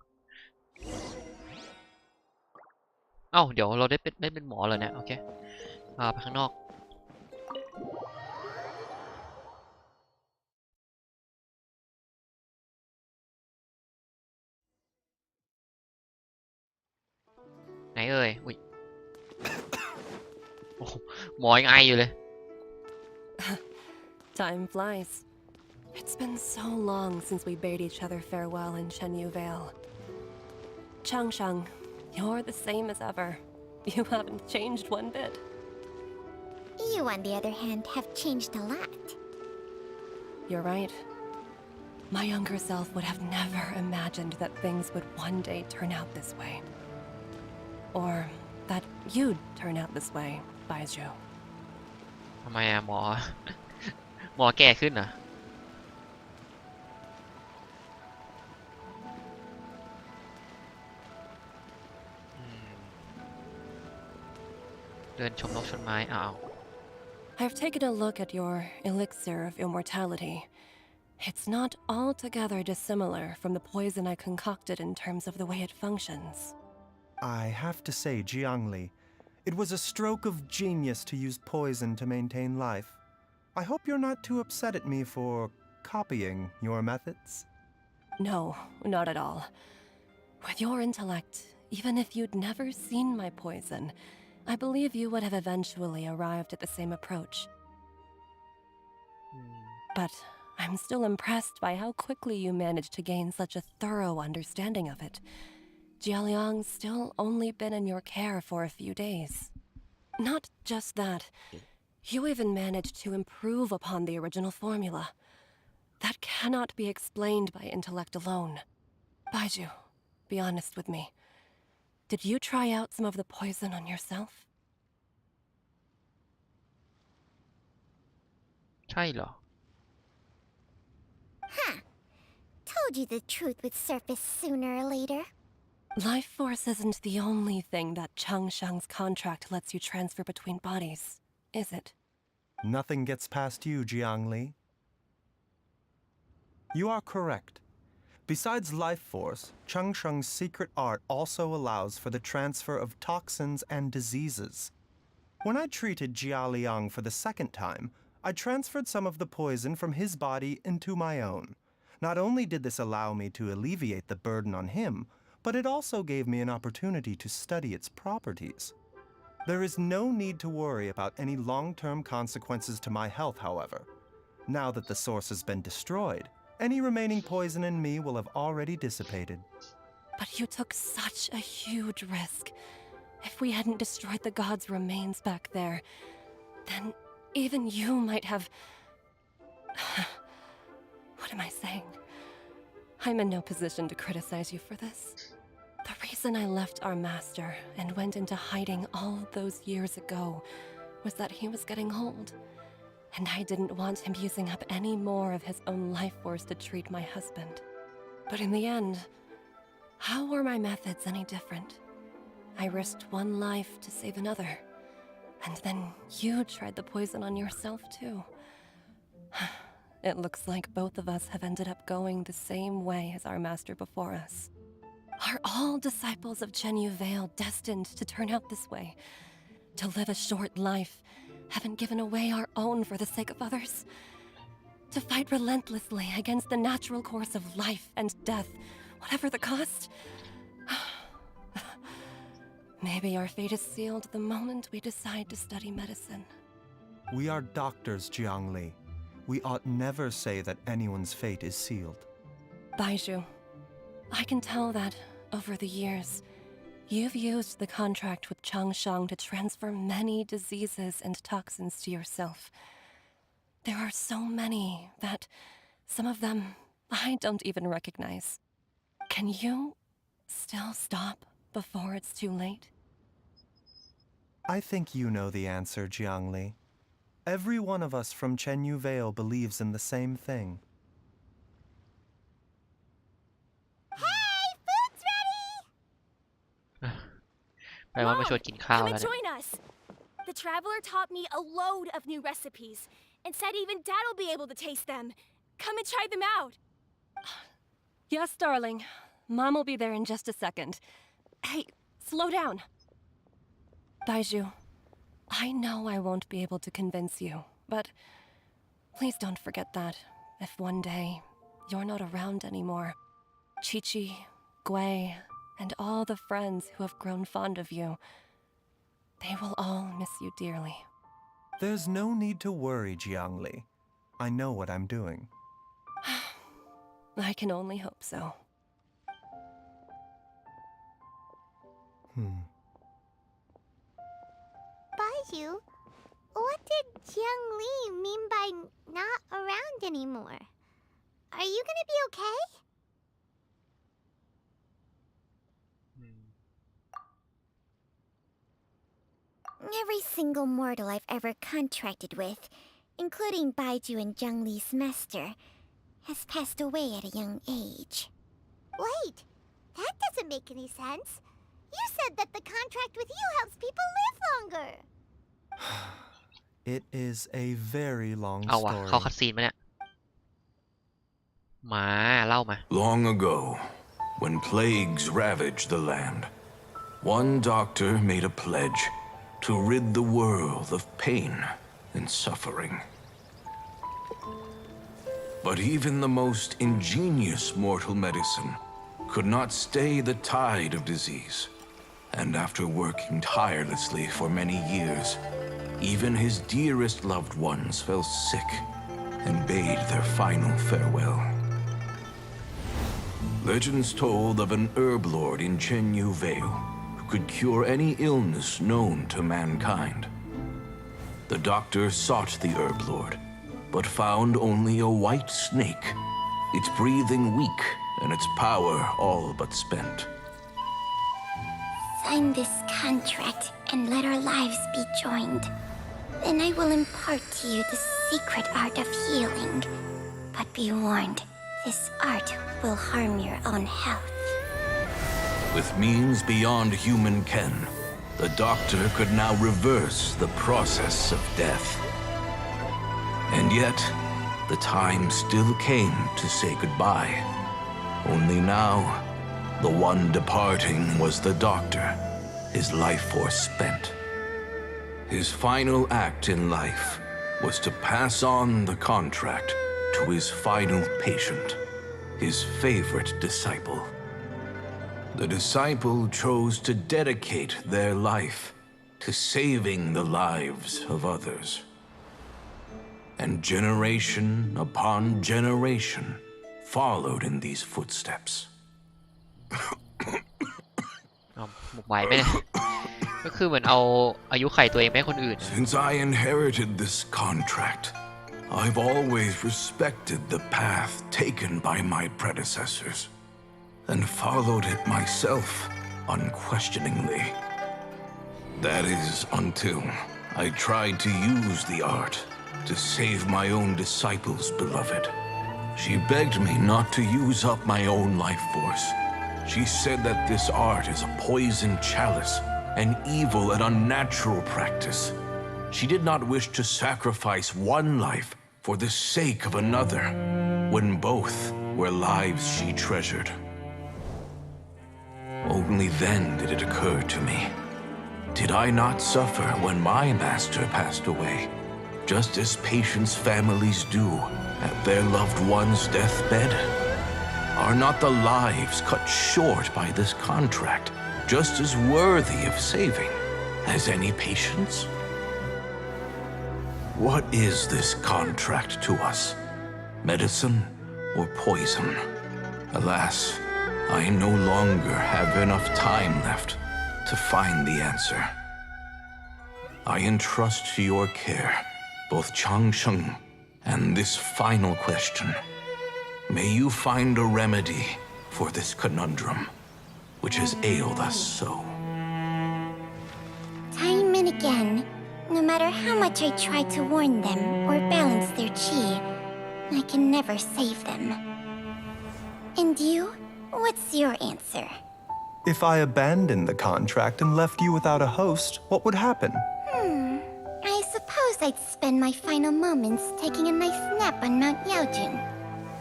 เอ้าเดี๋ยวเราได้เป็นหมอเลยเนี่ยโอเคไปข้างนอก เอ่ยอุ้ยโอ้โหหมอยังไออยู่เลย Time flies. It's been so long since we bade each other farewell in Shenyu Vale. Changsheng, you're the same as ever. You haven't changed one bit. You, on the other hand, have changed a lot. You're right. My younger self would have never imagined that things would one day turn out this way. Or that you'd turn out this way, Baizhu. ทำไมอะหมอ หมอแก่ขึ้นเหรอเดินชมนกชมไม้อ้าว I've taken a look at your elixir of immortality. It's not altogether dissimilar from the poison I concocted in terms of the way it functions. I have to say, Jiangli, it was a stroke of genius to use poison to maintain life. I hope you're not too upset at me for copying your methods. No, not at all. With your intellect, even if you'd never seen my poison, I believe you would have eventually arrived at the same approach. But I'm still impressed by how quickly you managed to gain such a thorough understanding of it. Jialiang's still only been in your care for a few days. Not just that, you even managed to improve upon the original formula. That cannot be explained by intellect alone. Baizhu, be honest with me. Did you try out some of the poison on yourself? ใช่เหรอ Huh. Told you the truth would surface sooner or later. Life force isn't the only thing that Changsheng's contract lets you transfer between bodies, is it? Nothing gets past you, Jiangli. You are correct. Besides life force, Changsheng's secret art also allows for the transfer of toxins and diseases. When I treated Jialiang for the second time, I transferred some of the poison from his body into my own. Not only did this allow me to alleviate the burden on him, but it also gave me an opportunity to study its properties. There is no need to worry about any long-term consequences to my health, however. Now that the source has been destroyed, any remaining poison in me will have already dissipated. But you took such a huge risk. If we hadn't destroyed the god's remains back there, then even you might have... What am I saying? I'm in no position to criticize you for this. The reason I left our master and went into hiding all those years ago was that he was getting old, and I didn't want him using up any more of his own life force to treat my husband. But in the end, how were my methods any different? I risked one life to save another, and then you tried the poison on yourself too. It looks like both of us have ended up going the same way as our master before us. Are all disciples of Shenyu Vale destined to turn out this way? To live a short life, having given away our own for the sake of others? To fight relentlessly against the natural course of life and death, whatever the cost? Maybe our fate is sealed the moment we decide to study medicine. We are doctors, Jiangli. We ought never say that anyone's fate is sealed. Baizhu, I can tell that, over the years, you've used the contract with Changsheng to transfer many diseases and toxins to yourself. There are so many that, some of them, I don't even recognize. Can you still stop before it's too late? I think you know the answer, Jiangli. Every one of us from Shenyu Vale believes in the same thing. Hey, food's ready! แปลว่ามาชวนกินข้าว Come แล้ว and เนี่ย join us. The traveler taught me a load of new recipes and said even Dad will be able to taste them. Come and try them out. Yes, darling. Mom will be there in just a second. Hey, slow down. Baizhu, I know I won't be able to convince you, but please don't forget that if one day you're not around anymore, Chi-Chi, Gui, and all the friends who have grown fond of you. They will all miss you dearly. There's no need to worry, Jiangli. I know what I'm doing. I can only hope so. Baiju, what did Jiang Li mean by not around anymore? Are you gonna be okay? Every single mortal I've ever contracted with, including Baiju and Jiang Li's master, has passed away at a young age. Wait, that doesn't make any sense. You said that the contract with you helps people live longer. It is a very long เอาวะ เข้า story. คัดซีนมาเนี่ย มาเล่ามา Long ago, when plagues ravaged the land, one doctor made a pledge to rid the world of pain and suffering. But even the most ingenious mortal medicine could not stay the tide of disease. And after working tirelessly for many years, even his dearest loved ones fell sick and bade their final farewell. Legends told of an herb lord in Chenyu Vale who could cure any illness known to mankind. The doctor sought the herb lord, but found only a white snake, its breathing weak and its power all but spent. Sign this contract and let our lives be joined. Then I will impart to you the secret art of healing. But be warned, this art will harm your own health. With means beyond human ken, the doctor could now reverse the process of death. And yet, the time still came to say goodbye. Only now, the one departing was the doctor, his life force spent. His final act in life was to pass on the contract to his final patient, his favorite disciple. The disciple chose to dedicate their life to saving the lives of others. And generation upon generation followed in these footsteps. ไหวไหมเนี่ย ก็คือเหมือนเอาอายุไขตัวเองไปให้คนอื่น Since I inherited this contract, I've always respected the path taken by my predecessors and followed it myself unquestioningly. That is until I tried to use the art to save my own disciple's beloved. She begged me not to use up my own life force. She said that this art is a poisoned chalice, an evil and unnatural practice. She did not wish to sacrifice one life for the sake of another, when both were lives she treasured. Only then did it occur to me. Did I not suffer when my master passed away, just as patients' families do at their loved one's deathbed? Are not the lives cut short by this contract just as worthy of saving as any patients? What is this contract to us? Medicine or poison? Alas, I no longer have enough time left to find the answer. I entrust to your care both Changsheng and this final question. May you find a remedy for this conundrum, which has ailed us so. Time and again, no matter how much I try to warn them or balance their chi, I can never save them. And you? What's your answer? If I abandoned the contract and left you without a host, what would happen? I suppose I'd spend my final moments taking a nice nap on Mount Yaojun.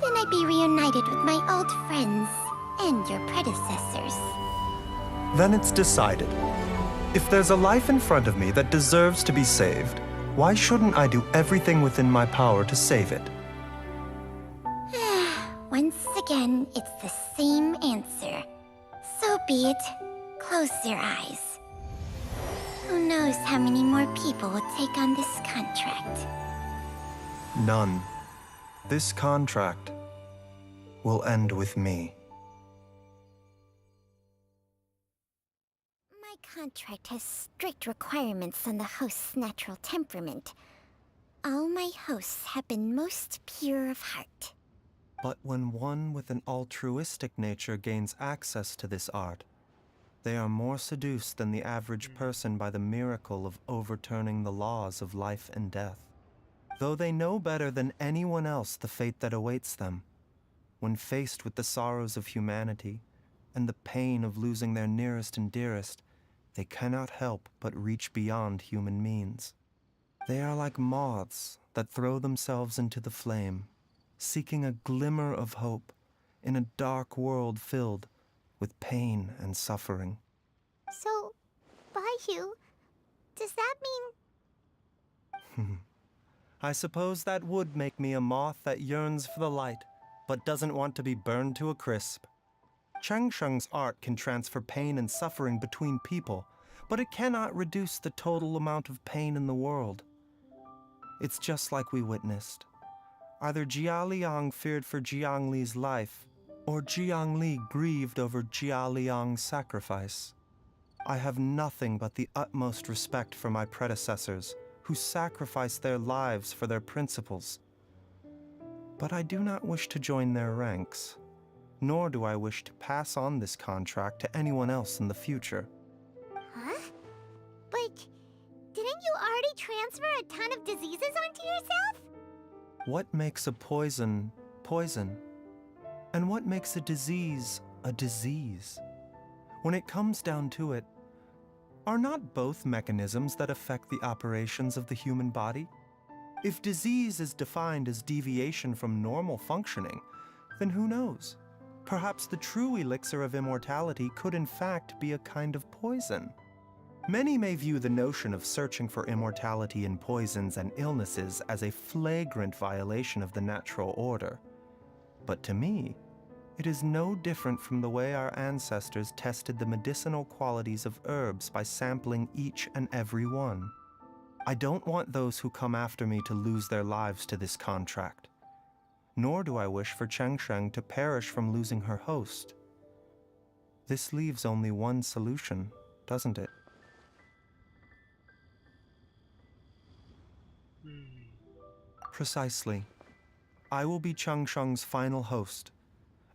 Then I'd be reunited with my old friends and your predecessors. Then it's decided. If there's a life in front of me that deserves to be saved, why shouldn't I do everything within my power to save it? Once again, it's the same answer. So be it. Close your eyes. Who knows how many more people will take on this contract? None. This contract will end with me. My contract has strict requirements on the host's natural temperament. All my hosts have been most pure of heart. But when one with an altruistic nature gains access to this art, they are more seduced than the average person by the miracle of overturning the laws of life and death. Though they know better than anyone else the fate that awaits them, when faced with the sorrows of humanity and the pain of losing their nearest and dearest, they cannot help but reach beyond human means. They are like moths that throw themselves into the flame, seeking a glimmer of hope in a dark world filled with pain and suffering. So, Baiju, does that mean... I suppose that would make me a moth that yearns for the light, but doesn't want to be burned to a crisp. Cheng Sheng's art can transfer pain and suffering between people, but it cannot reduce the total amount of pain in the world. It's just like we witnessed. Either Jia Liang feared for Jiang Li's life, or Jiang Li grieved over Jia Liang's sacrifice. I have nothing but the utmost respect for my predecessors, who sacrificed their lives for their principles. But I do not wish to join their ranks, nor do I wish to pass on this contract to anyone else in the future. Huh? But didn't you already transfer a ton of diseases onto yourself? What makes a poison poison? And what makes a disease a disease? When it comes down to it, are not both mechanisms that affect the operations of the human body? If disease is defined as deviation from normal functioning, then who knows? Perhaps the true elixir of immortality could in fact be a kind of poison. Many may view the notion of searching for immortality in poisons and illnesses as a flagrant violation of the natural order. But to me, it is no different from the way our ancestors tested the medicinal qualities of herbs by sampling each and every one. I don't want those who come after me to lose their lives to this contract. Nor do I wish for Cheng Sheng to perish from losing her host. This leaves only one solution, doesn't it? Precisely. I will be Cheng Sheng's final host,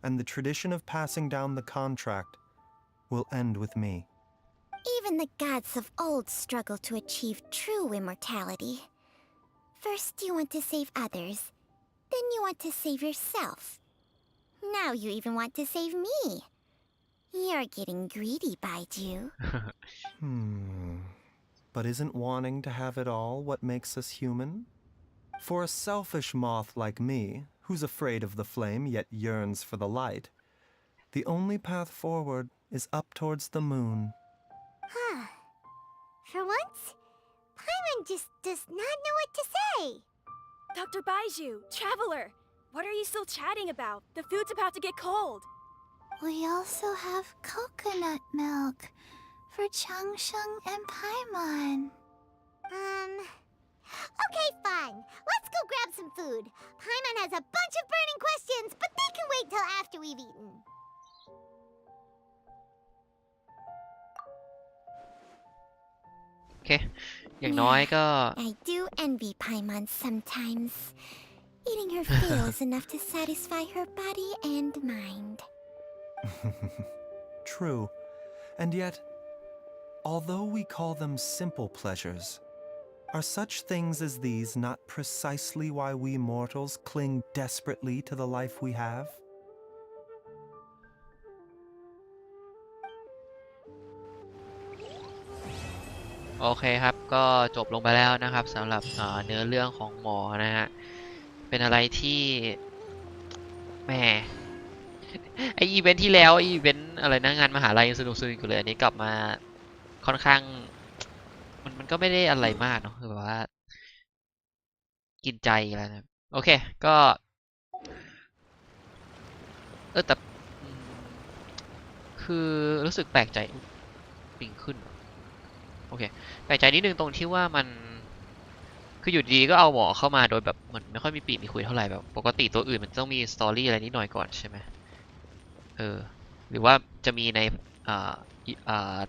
and the tradition of passing down the contract will end with me. Even the gods of old struggle to achieve true immortality. First you want to save others, then you want to save yourself. Now you even want to save me. You're getting greedy, Baiju. But isn't wanting to have it all what makes us human? For a selfish moth like me, who's afraid of the flame yet yearns for the light, the only path forward is up towards the moon. For once, Paimon just does not know what to say. Dr. Baiju, Traveler, what are you still chatting about? The food's about to get cold. We also have coconut milk for Cheng Sheng and Paimon. Okay, fine. Let's go grab some food. Paimon has a bunch of burning questions, but they can wait till after we've eaten. โอเค อย่างน้อยก็ I do envy Paimon sometimes. Eating her fill is enough to satisfy her body and mind. True. And yet, although we call them simple pleasures, are such things as these not precisely why we mortals cling desperately to the life we have? โอเคครับก็จบลงไปแล้วนะครับสำหรับเนื้อเรื่องของหมอนะฮะเป็นอะไรที่แหมไออีเวนท์ที่แล้วอีเวนท์อะไรนะงานมหาลัยยังสนุกอยู่เลยอันนี้กลับมาค่อนข้างมันก็ไม่ได้อะไรมากเนาะคือแบบว่ากินใจแล้วนะโอเคก็แต่ค คือรู้สึกแปลกใจปิงขึ้นโอเคแปลกใจนิดนึงตรงที่ว่ามันคืออยู่ดีก็เอาหมอเข้ามาโดยแบบมันไม่ค่อยมีปีมีคุยเท่าไหร่แบบปกติตัวอื่นมันต้องมีสตอรี่อะไรนิดหน่อยก่อนใช่ไหมหรือว่าจะมีใน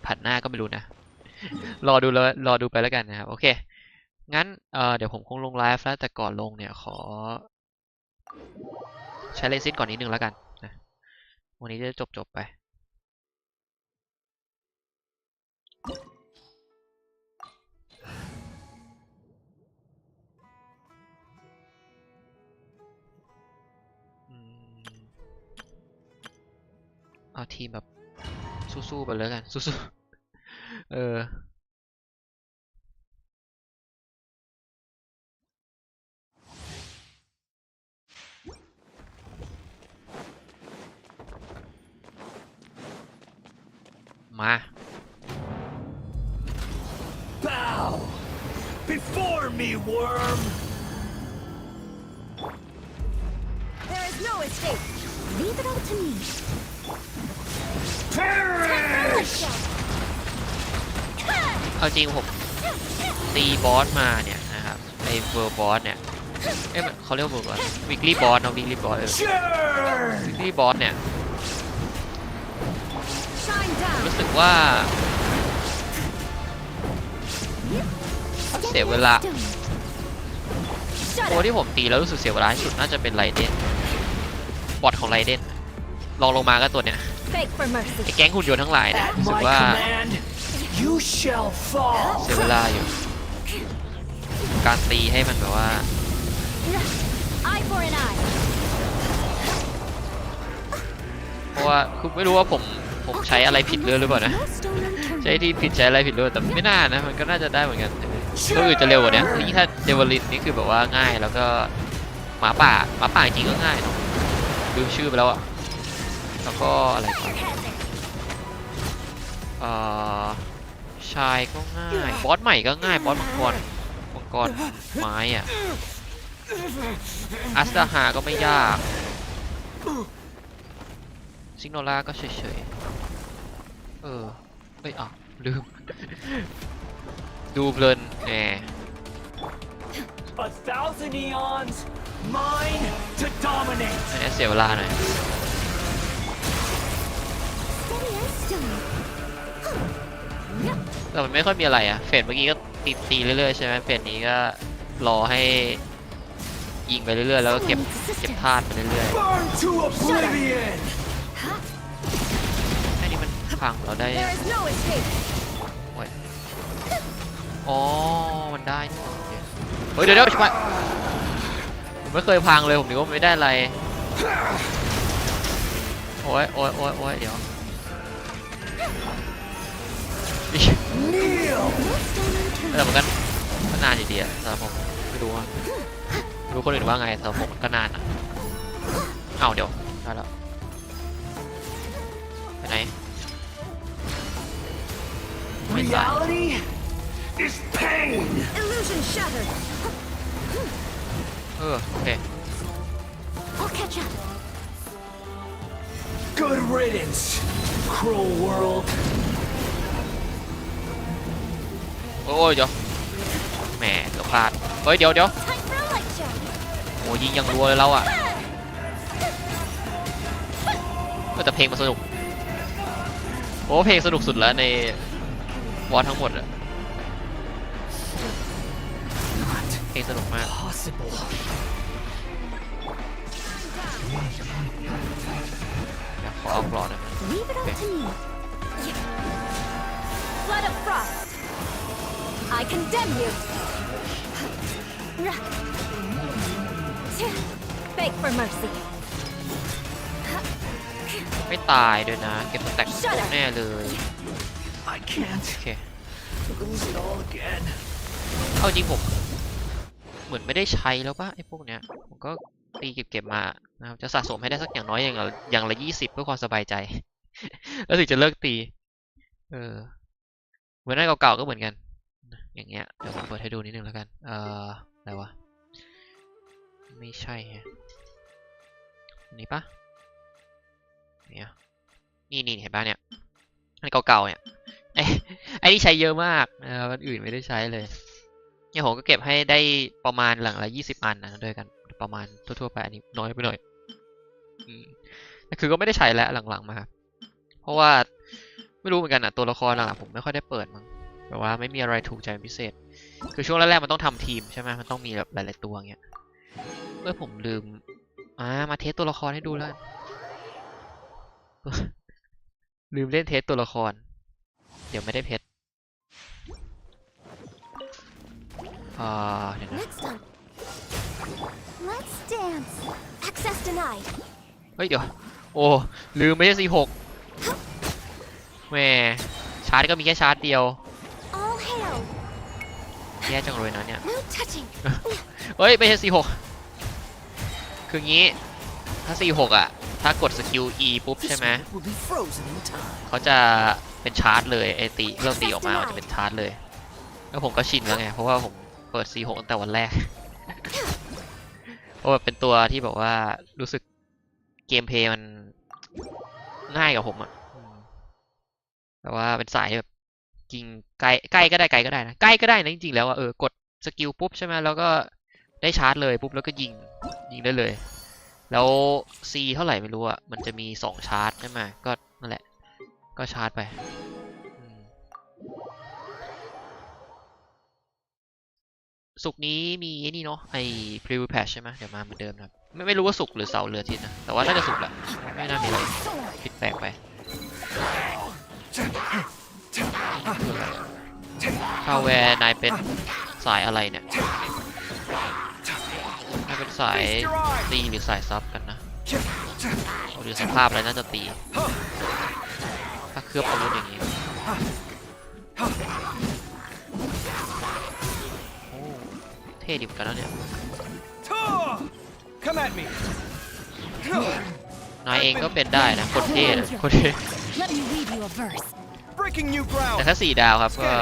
ผัดหน้าก็ไม่รู้นะ รอดูแล้วรอดูไปแล้วกันนะครับโอเคงั้นเดี๋ยวผมคงลงไลฟ์แล้วแต่ก่อนลงเนี่ยขอใช้เลซินก่อนนิดนึงแล้วกันนะวันนี้จะจบไปเอาทีมแบบสู้ๆไปเลยกันสู้ๆมา Bow before me, worm. There is no escape. Leave it all to me. Perish! เอาจริงผมตีบอสมาเนี่ยนะครับไอ้เวอร์บอสเนี่ยเขาเรียกว่าเวอร์บอสวิกลี่บอสเนาะวิกลี่บอสวิกลี่บอสเนี่ยรู้สึกว่าเสียเวลาตัวที่ผมตีแล้วรู้สึกเสียเวลาที่สุดน่าจะเป็นไรเดนบอทของไรเดนลองลงมาก็ตัวเนี้ยไอ้แก๊งหุ่นยนต์ทั้งหลายเนี่ยรู้สึกว่าเสียเวลาอยู่การตีให้มันแบบว่าเพราะว่าคือไม่รู้ว่าผมใช้อะไรผิดหรือเปล่านะใช้ที่ผิดใช้อะไรผิดด้วยแต่ไม่น่านะมันก็น่าจะได้เหมือนกันตัวอื่นจะเร็วกว่านี้ยิ่งถ้าเดวลินนี่คือแบบว่าง่ายแล้วก็หมาป่าจริงก็ง่ายเนาะลืมชื่อไปแล้วอะแล้วก็อะไรชายก็ง่ายบอสใหม่ก็ง่ายบอสมังกรไม้อะอัสดาฮาก็ไม่ยากซิกโนล่าก็เฉยๆลืม ดูเพลินแหม 1,000 eons, mine to dominate. อันนี้เสียเวลาหน่อยแต่มันไม่ค่อยมีอะไรอะเฟสเมื่อกี้ก็ตีเรื่อยๆใช่ไหมเฟสนี้ก็รอให้ยิงไปเรื่อยๆแล้วก็เก็บธาตุไปเรื่อยๆ Burn to oblivion. อันนี้มันพังเราได้โอ้ยอ๋อมันได้เฮ้ยเดี๋ยวช่วยผมไม่เคยพังเลยผมนึกว่าไม่ได้อะไรโอ้ยเดี๋ยวแต่มันก็นานอยู่ดีอะสำหรับผมไม่รู้คนอื่นว่าไงสำหรับผมก็นานอะเอ้าเดี๋ยวได้แล้วไปไหนไม่ตาย Reality is pain. Illusion shattered. โอเค I'll catch up. Good riddance, cruel world. โอ้ยเดี๋ยวแหมเกือบพลาดเฮ้ยเดี๋ยว Time for a lecture. โอ้ยิงยังรัวเลยเราอะแต่เพลงมันสนุกโอ้เพลงสนุกสุดแล้วในวอร์ทั้งหมดอะเพลงสนุกมากอยากขอเอากรอนะ Leave it all to me. Flood of frost. I condemn you. Beg for mercy. ไม่ตายด้วยนะเก็บสแต็กแน่เลย I can't โอเค lose it all again. เอาจริงผมเหมือนไม่ได้ใช้แล้วป่ะไอ้พวกเนี้ยผมก็ตีเก็บมานะครับจะสะสมให้ได้สักอย่างน้อยอย่างละ20เพื่อความสบายใจ แล้วถึงจะเลิกตีเหมือนหน้าเก่าๆก็เหมือนกันอย่างเงี้ยเดี๋ยวผมเปิดให้ดูนิดนึงแล้วกันอะไรวะไม่ใช่ฮะอันนี้ปะเนี่ย นี่เห็นป่ะเนี่ยอันเก่าๆเนี่ยไอ้นี่ใช้เยอะมากอันอื่นไม่ได้ใช้เลยเนี่ยผมก็เก็บให้ได้ประมาณหลังละ20 อันนะด้วยกันประมาณทั่วๆไปอันนี้น้อยไปหน่อยแต่คือก็ไม่ได้ใช้แล้วหลังๆมาเพราะว่าไม่รู้เหมือนกันตัวละครหลังๆผมไม่ค่อยได้เปิดมั้งแบบว่าไม่มีอะไรถูกใจเป็นพิเศษคือช่วงแรกๆมันต้องทำทีมใช่ไหมมันต้องมีแบบหลายๆตัวเงี้ยผมลืมมาเทสตัวละครให้ดูแล้ว ลืมเล่นเทสตัวละครเดี๋ยวไม่ได้เพชรเดี๋ยวนะ Next time. Let's dance. Access denied. เฮ้ยเดี๋ยวโอ้ลืมไม่ใช่C6แหมชาร์จก็มีแค่ชาร์จเดียว All hail. แย่จังเลยนะเนี่ย No touching. เฮ้ยไม่ใช่C6คืองี้ถ้าC6อ่ะถ้ากดสกิล E ปุ๊บใช่ไหมเขาจะเป็นชาร์จเลยไอตีเริ่มตีออกมามันจะเป็นชาร์จเลยแล้วผมก็ชินแล้วไงเพราะว่าผมเปิดC6ตั้งแต่วันแรกเพราะว่าเป็นตัวที่แบบว่ารู้สึกเกมเพลย์มันง่ายกับผมอะแต่ว่าเป็นสายแบบยิงใกล้ก็ได้ไกลก็ได้นะใกล้ก็ได้นะจริงๆแล้วอะกดสกิลปุ๊บใช่ไหมแล้วก็ได้ชาร์จเลยปุ๊บแล้วก็ยิงได้เลยแล้ว C เท่าไหร่ไม่รู้อะมันจะมี2ชาร์จใช่ไหมก็นั่นแหละก็ชาร์จไปศุกร์นี้มีนี่เนาะไอ้ preview patch ใช่ไหมเดี๋ยวมาเหมือนเดิมนะไม่รู้ว่าศุกร์หรือเสาร์หรืออาทิตย์นะแต่ว่าน่าจะศุกร์แหละไม่น่ามีอะไรผิดแปลกไปข้าวแวร์นายเป็นสายอะไรเนี่ยน่าเป็นสายตีหรือสายซับกันนะหรือสภาพอะไรน่าจะตีถ้าเคลือบอาวุธอย่างนี้เท่ดิบกันแล้วเนี่ยนายเองก็เป็นได้นะคนเท่นะคนเท่แต่ถ้า4 ดาวครับก็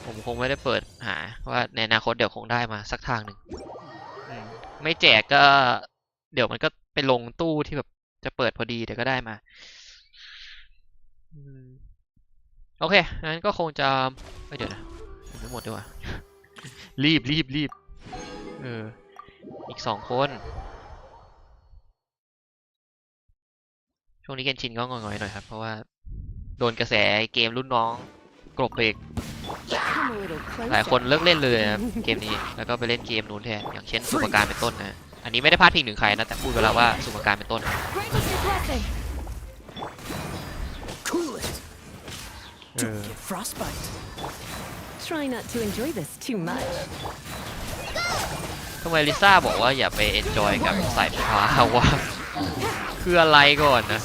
ผมคงไม่ได้เปิดหาว่าในอนาคตเดี๋ยวคงได้มาสักทางหนึ่งไม่แจกก็เดี๋ยวมันก็ไปลงตู้ที่แบบจะเปิดพอดีเดี๋ยวก็ได้มาโอเคงั้นก็คงจะเดี๋ยวนะไม่หมดด้วยวะรีบอีก2 คนช่วงนี้เกนชินก็งอยๆหน่อยครับเพราะว่าโดนกระแสเกมรุ่นน้องกลบเบรกหลายคนเลิกเล่นเลยครับเกมนี้แล้วก็ไปเล่นเกมนู้นแทนอย่างเช่นสุปการเป็นต้นนะอันนี้ไม่ได้พาดพิงถึงใครนะแต่พูดไปแล้วว่าสุปการเป็นต้นTry not to enjoy this too much. ทำไมลิซ่าบอกว่าอย่าไปเอนจอยกับสายฟ้าวะคืออะไรก่อนนะ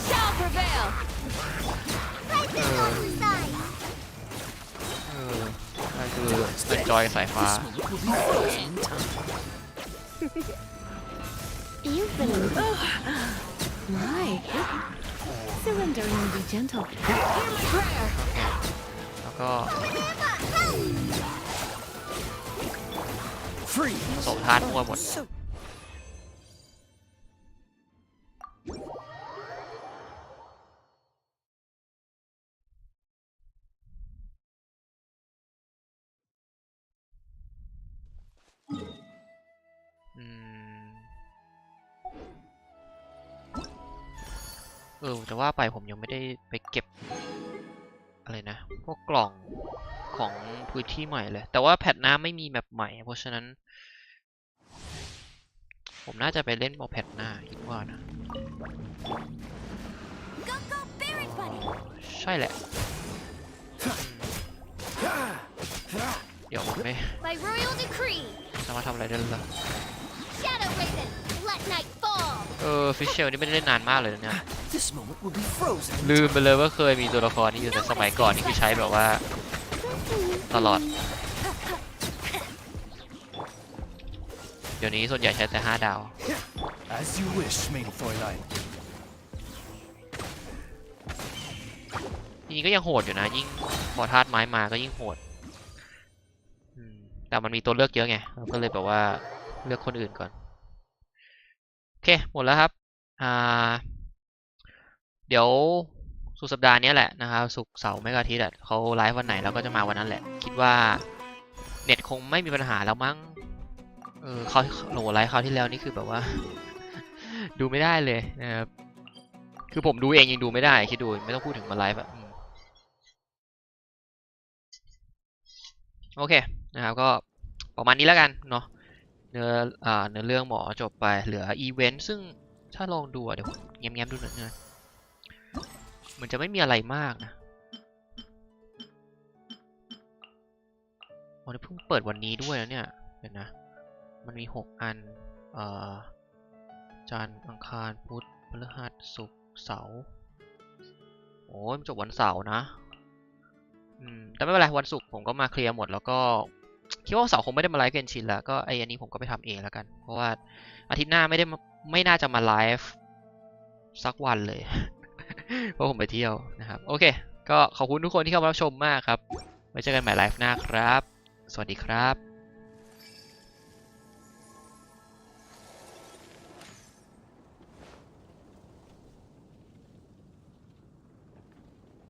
คือเอนจอยสายฟ้า You've been my surrender and be gentle. แล้วก็ส่งทานมั่วหมดแต่ว่าไปผมยังไม่ได้ไปเก็บอะไรนะพวกกล่องของพื้นที่ใหม่เลยแต่ว่าแพทน้ำไม่มีแมปใหม่เพราะฉะนั้นผมน่าจะไปเล่นแพทหน้าคิดว่านะใช่แหละเดี๋ยวผมไม่จะมาทำอะไรได้หรอฟิชเชลนี่ไม่ได้เล่นนานมากเลยนะเนี่ยลืมไปเลยว่าเคยมีตัวละครนี้อยู่แต่สมัยก่อนนี่คือใช้แบบว่าตลอดเดี๋ยวนี้ส่วนใหญ่ใช้แต่5 ดาวจริงๆก็ยังโหดอยู่นะยิ่งพอธาตุไม้มาก็ยิ่งโหดแต่มันมีตัวเลือกเยอะไงเราก็เลยแบบว่าเลือกคนอื่นก่อนโอเคหมดแล้วครับ เดี๋ยวสุดสัปดาห์นี้แหละนะครับศุกร์เสาร์ไม่ก็อาทิตย์เขาไลฟ์วันไหนเราก็จะมาวันนั้นแหละคิดว่าเน็ตคงไม่มีปัญหาแล้วมั้งเขาโหลไลฟ์คราวที่แล้วนี่คือแบบว่า ดูไม่ได้เลยนะครับคือผมดูเองยังดูไม่ได้คิดดูไม่ต้องพูดถึงมาไลฟ์อะโอเคนะครับก็ประมาณนี้แล้วกันเนาะเนื้อเรื่องหมอจบไปเหลืออีเวนต์ซึ่งถ้าลองดูเดี๋ยวแง้มๆดูหน่อยนะมันจะไม่มีอะไรมากนะมันเพิ่งเปิดวันนี้ด้วยแล้วเนี่ยเห็นนะมันมี6อันจันทร์อังคารพุธพฤหัสศุกร์เสาร์โอ้ยมันจบวันเสาร์นะแต่ไม่เป็นไรวันศุกร์ผมก็มาเคลียร์หมดแล้วก็คิดว่าเสาร์คงไม่ได้มาไลฟ์เกนชินแล้วก็อันนี้ผมก็ไปทำเองแล้วกันเพราะว่าอาทิตย์หน้าไม่น่าจะมาไลฟ์สักวันเลย เพราะผมไปเที่ยวนะครับโอเคก็ขอบคุณทุกคนที่เข้ามารับชมมากครับไว้เจอกันใหม่ไลฟ์หน้าครับสวัสดีครับ